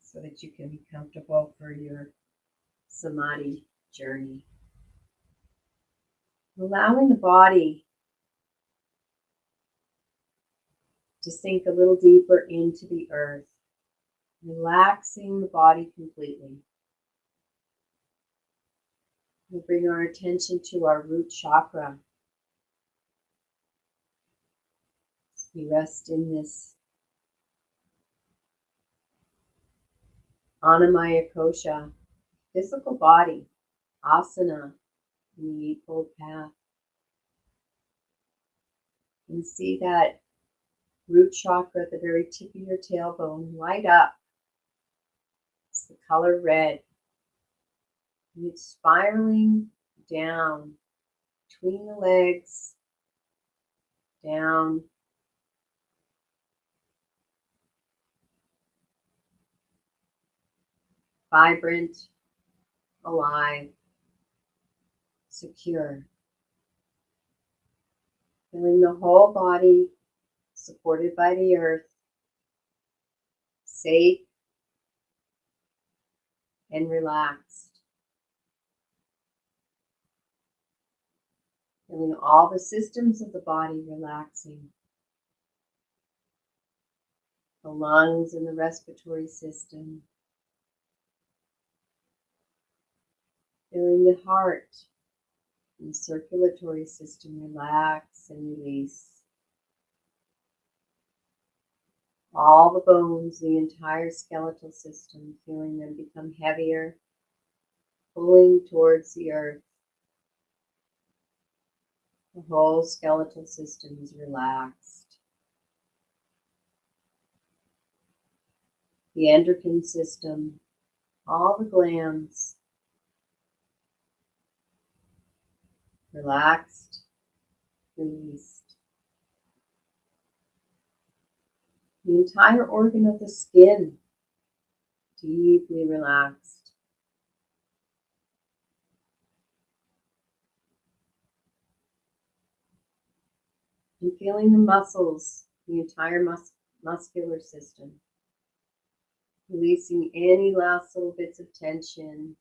So that you can be comfortable for your Samadhi journey. Allowing the body to sink a little deeper into the earth. Relaxing the body completely. We'll bring our attention to our root chakra. We rest in this Anamaya Kosha, physical body, asana, in the Eightfold Path. And see that root chakra at the very tip of your tailbone light up. It's the color red. And it's spiraling down between the legs, down. Vibrant, alive, secure. Feeling the whole body supported by the earth, safe and relaxed. Feeling all the systems of the body relaxing. The lungs and the respiratory system. Feeling the heart and the circulatory system relax and release. All the bones, the entire skeletal system, feeling them become heavier, pulling towards the earth. The whole skeletal system is relaxed. The endocrine system, all the glands, relaxed, released. The entire organ of the skin, deeply relaxed. And feeling the muscles, the entire muscular system. Releasing any last little bits of tension,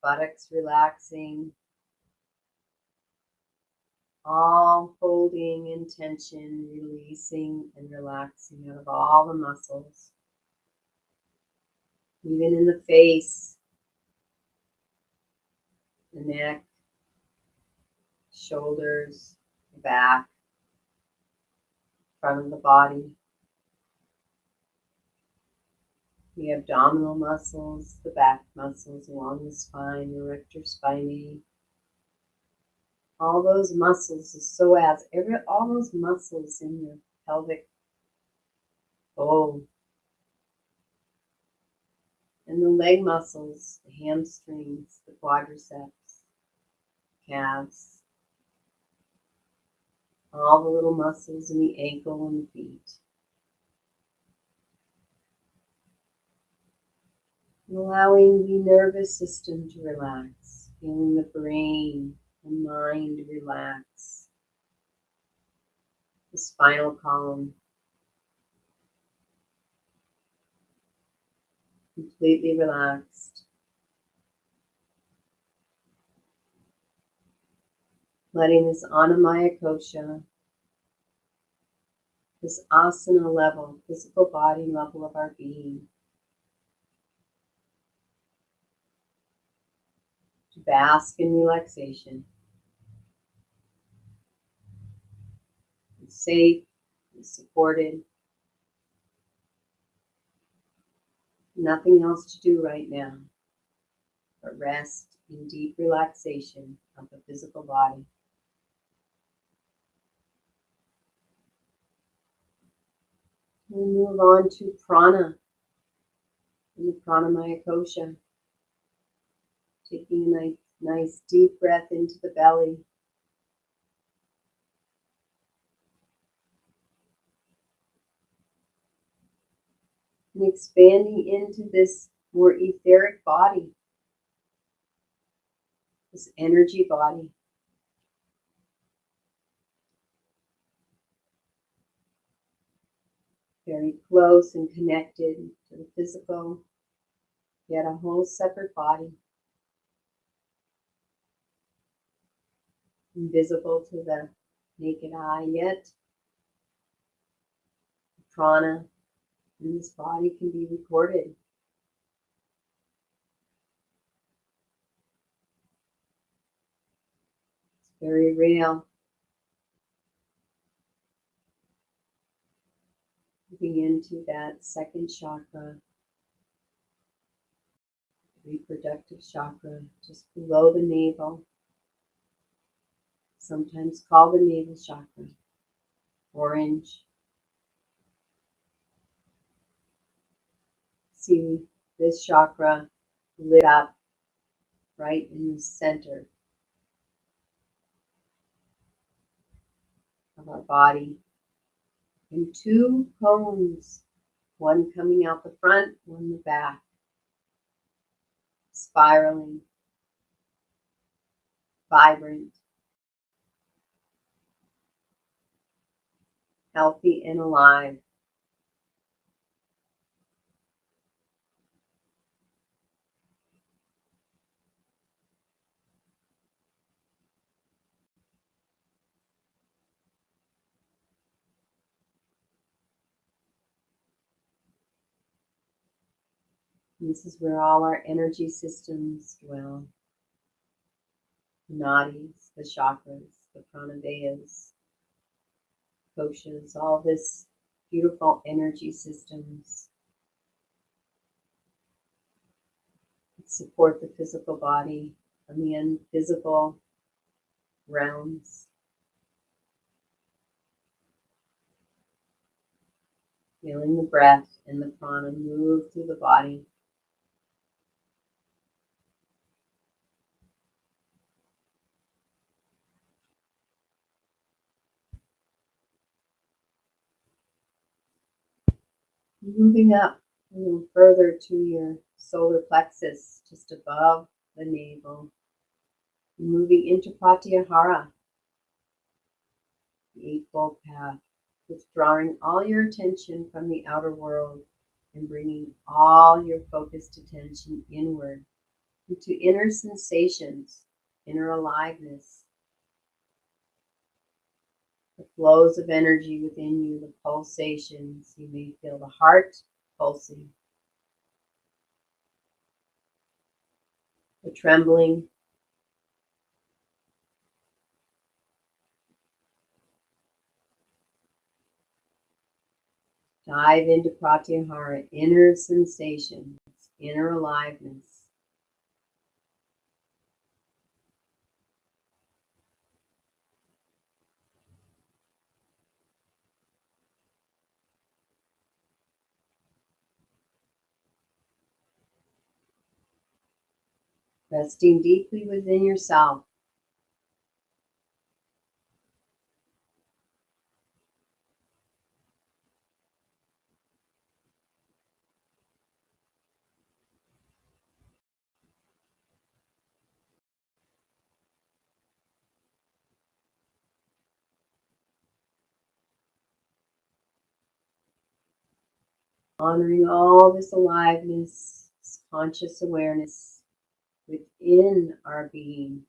buttocks relaxing, all holding in tension, releasing and relaxing out of all the muscles. Even in the face, the neck, shoulders, the back, front of the body. The abdominal muscles, the back muscles along the spine, the erector spinae. All those muscles, all those muscles in your pelvic bowl. And the leg muscles, the hamstrings, the quadriceps, calves. All the little muscles in the ankle and the feet. And allowing the nervous system to relax, feeling the brain and mind relax. The spinal column. completely relaxed. Letting this Anamaya Kosha, this asana level, physical body level of our being, to bask in relaxation, be safe, be supported, nothing else to do right now but rest in deep relaxation of the physical body. We move on to prana in the pranamaya kosha, taking a nice deep breath into the belly. And expanding into this more etheric body, this energy body. Very close and connected to the physical, yet a whole separate body. Invisible to the naked eye, yet the prana in this body can be recorded. It's very real. Moving into that second chakra, reproductive chakra, just below the navel, sometimes called the navel chakra, orange. See this chakra lit up right in the center of our body, in two cones, one coming out the front, one the back, spiraling, vibrant, healthy, and alive. And this is where all our energy systems dwell. The nadis, the chakras, the pranavayas, koshas, all this beautiful energy systems that support the physical body and the invisible realms. Feeling the breath and the prana move through the body. Moving up a little further to your solar plexus, just above the navel. Moving into Pratyahara, the Eightfold Path, withdrawing all your attention from the outer world and bringing all your focused attention inward into inner sensations, inner aliveness, the flows of energy within you, the pulsations. You may feel the heart pulsing, the trembling, dive into Pratyahara, inner sensations, inner aliveness. Resting deeply within yourself. Honoring all this aliveness, conscious awareness within our being,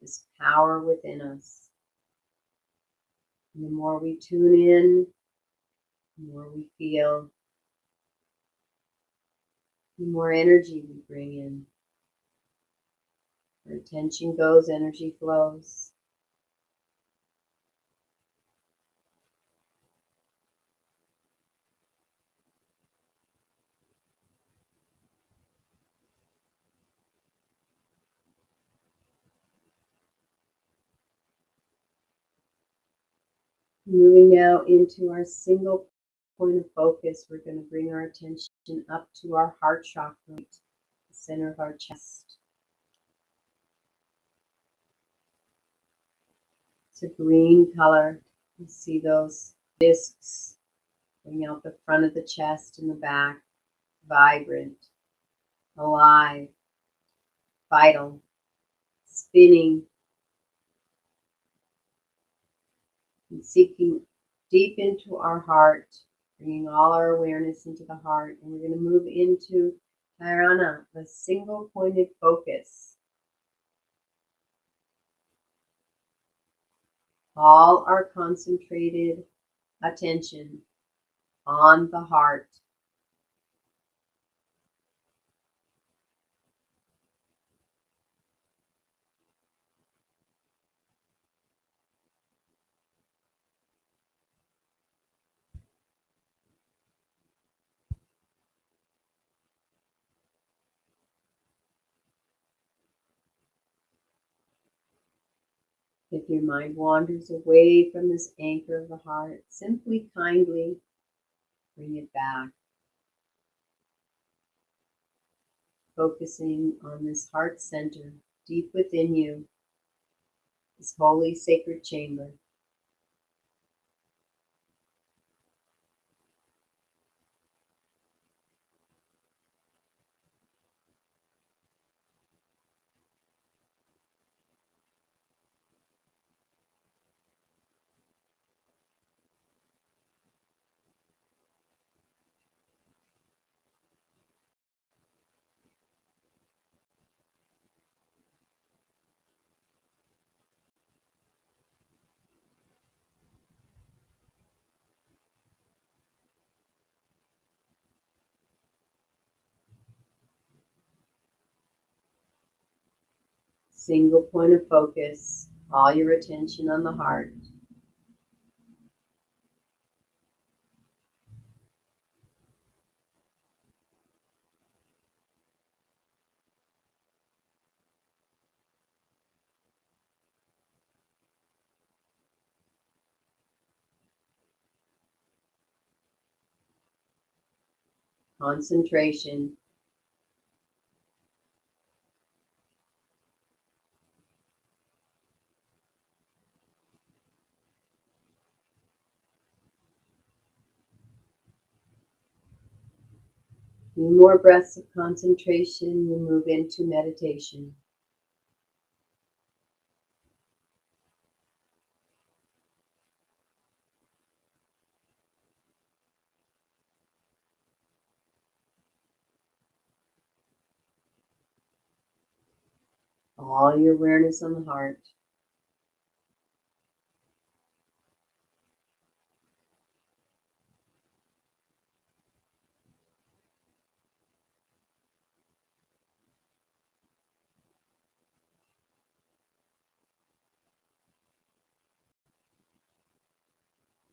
this power within us. And the more we tune in, the more we feel, the more energy we bring in. Where attention goes, energy flows. Moving now into our single point of focus, we're going to bring our attention up to our heart chakra, the center of our chest. It's a green color. You see those discs bring out the front of the chest and the back, vibrant, alive, vital, spinning, and seeking deep into our heart, bringing all our awareness into the heart. And we're going to move into Dharana, the single pointed focus. All our concentrated attention on the heart. If your mind wanders away from this anchor of the heart, simply kindly bring it back, focusing on this heart center deep within you, this holy sacred chamber. Single point of focus, all your attention on the heart. Concentration. Few more breaths of concentration, you move into meditation. All your awareness on the heart.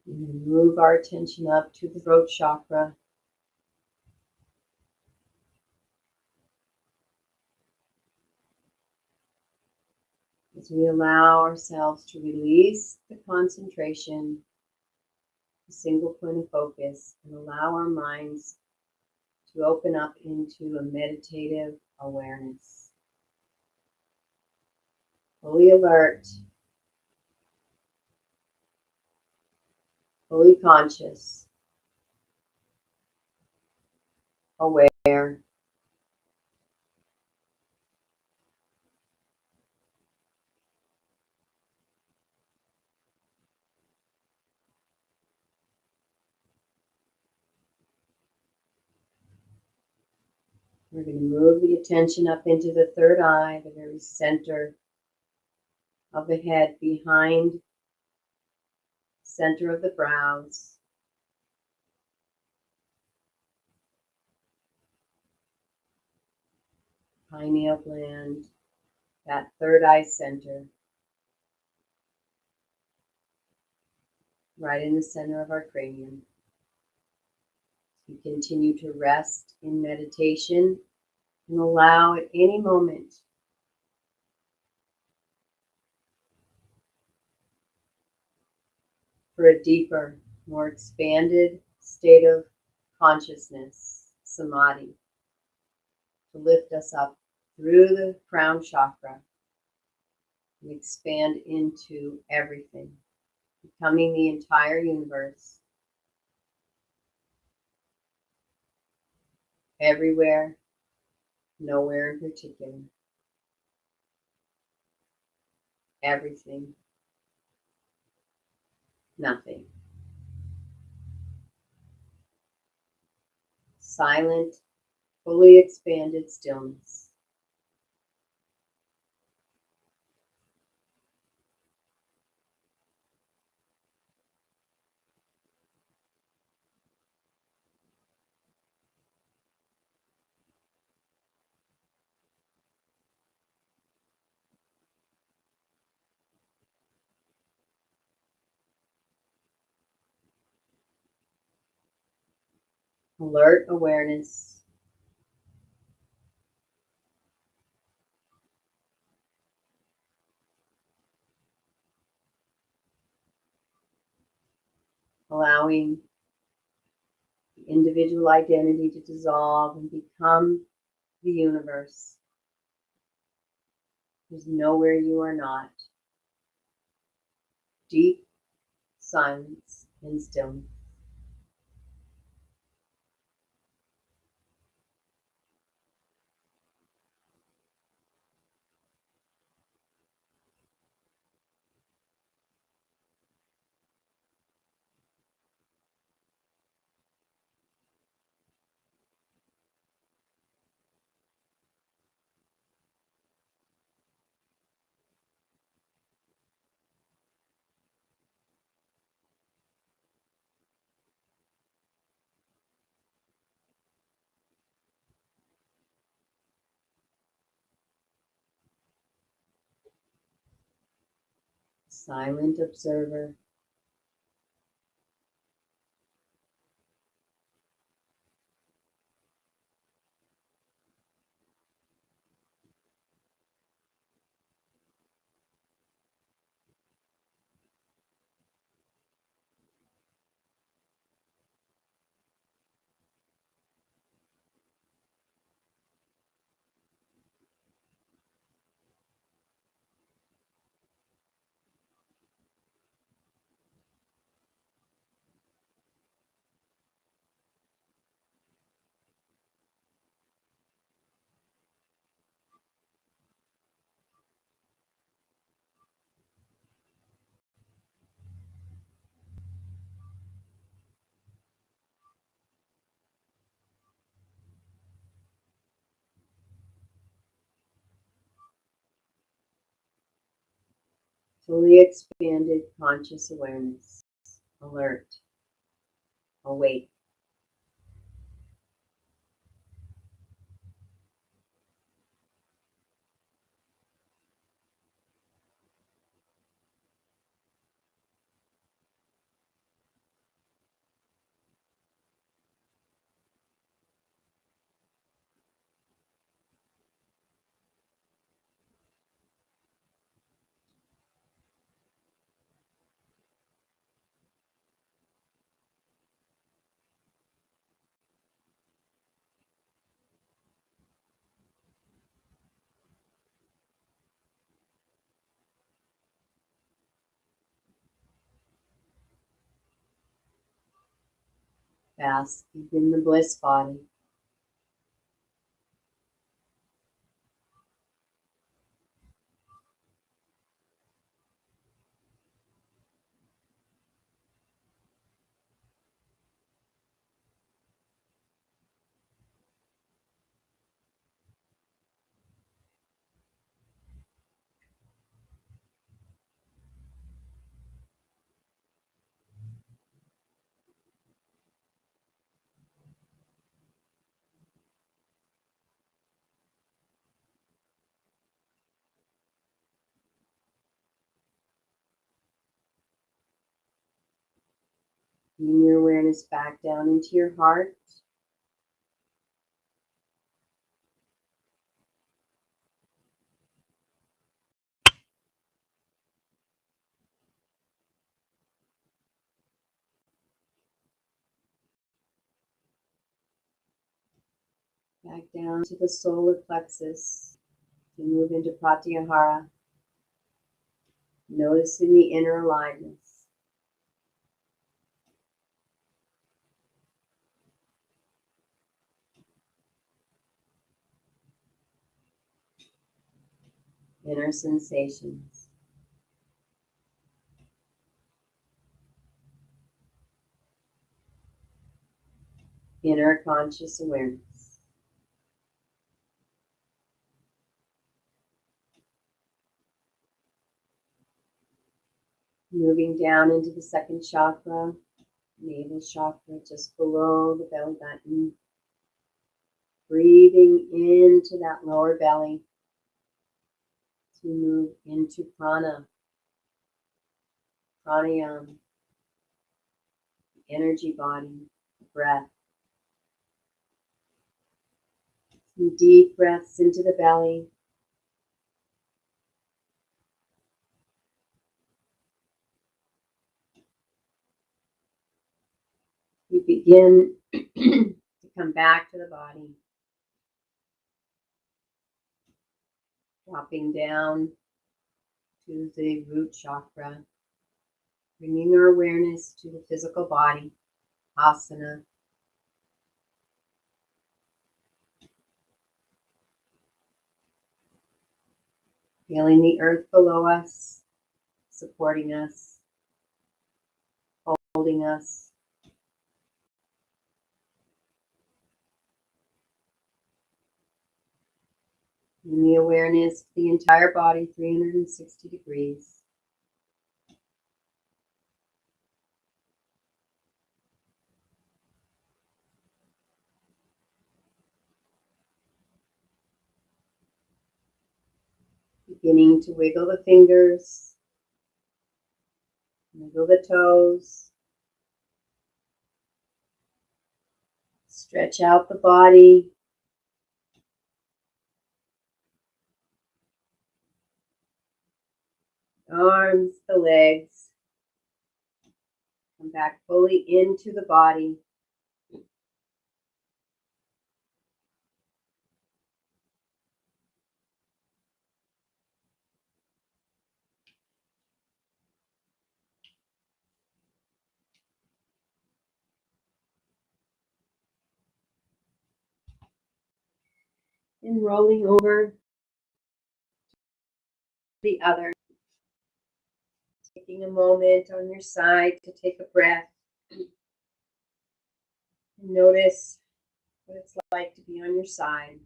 And then move our attention up to the throat chakra. As we allow ourselves to release the concentration, the single point of focus, and allow our minds to open up into a meditative awareness. Fully alert, fully conscious, aware. We're going to move the attention up into the third eye, the very center of the head, behind the center of the brows. Pineal gland, that third eye center, right in the center of our cranium. We continue to rest in meditation and allow at any moment for a deeper, more expanded state of consciousness, Samadhi, to lift us up through the crown chakra and expand into everything, becoming the entire universe, everywhere, nowhere in particular, everything, nothing. Silent, fully expanded stillness. Alert awareness, allowing the individual identity to dissolve and become the universe. There's nowhere you are not. Deep silence and stillness. Silent observer. Fully expanded conscious awareness. Alert. Awake. Bask in the bliss body. Bring your awareness back down into your heart. Back down to the solar plexus. You move into Pratyahara. Noticing the inner aliveness. Inner sensations. Inner conscious awareness. Moving down into the second chakra, navel chakra, just below the belly button. Breathing into that lower belly to move into prana, pranayama, the energy body, the breath. Some deep breaths into the belly. We begin to come back to the body, dropping down to the root chakra, bringing our awareness to the physical body, asana. Feeling the earth below us, supporting us, holding us. And the awareness of the entire body, 360 degrees. Beginning to wiggle the fingers, wiggle the toes, stretch out the body, arms, the legs, come back fully into the body. And rolling over the other. Taking a moment on your side to take a breath. And notice what it's like to be on your side.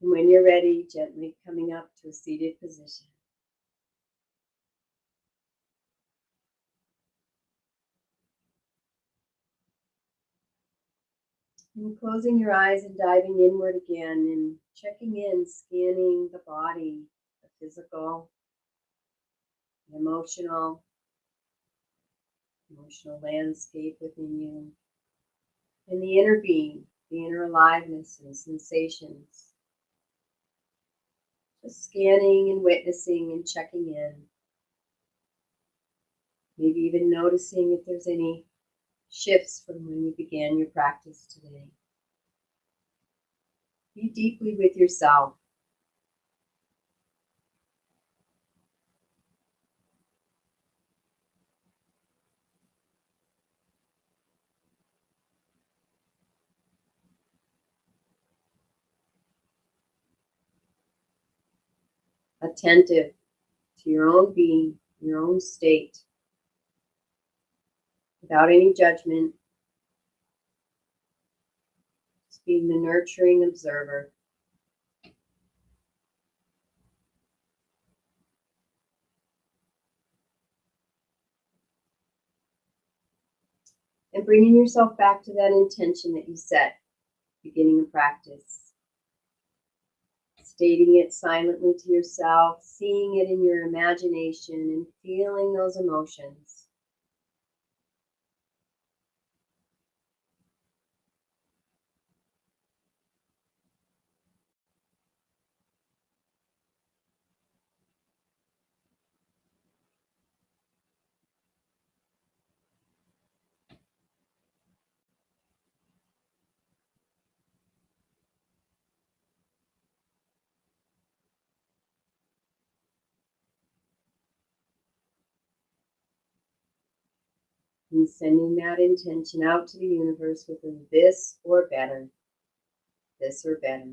And when you're ready, gently coming up to a seated position. And closing your eyes and diving inward again and checking in, scanning the body, the physical, the emotional landscape within you, and the inner being, the inner aliveness and sensations. Just scanning and witnessing and checking in. Maybe even noticing if there's any shifts from when you began your practice today. Be deeply with yourself. Attentive to your own being, your own state, without any judgment, just being the nurturing observer. And bringing yourself back to that intention that you set beginning of practice. stating it silently to yourself, seeing it in your imagination, and feeling those emotions. And sending that intention out to the universe with a this or better. This or better.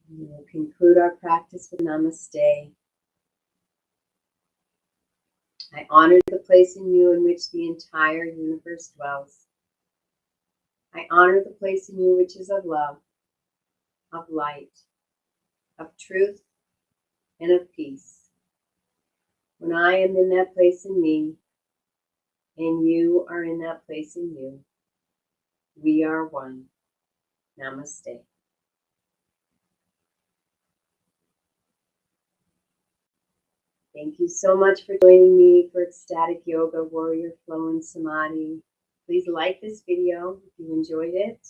And we'll conclude our practice with Namaste. I honor the place in you in which the entire universe dwells. I honor the place in you which is of love, of light, of truth, and of peace. When I am in that place in me, and you are in that place in you, we are one. Namaste. Thank you so much for joining me for Ecstatic Yoga, Warrior Flow, and Samadhi. Please like this video if you enjoyed it.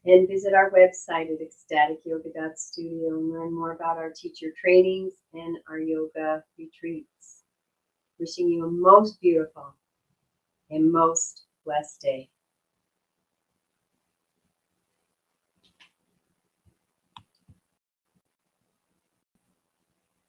And visit our website at EcstaticYoga.Studio and learn more about our teacher trainings and our yoga retreats. Wishing you a most beautiful and most blessed day.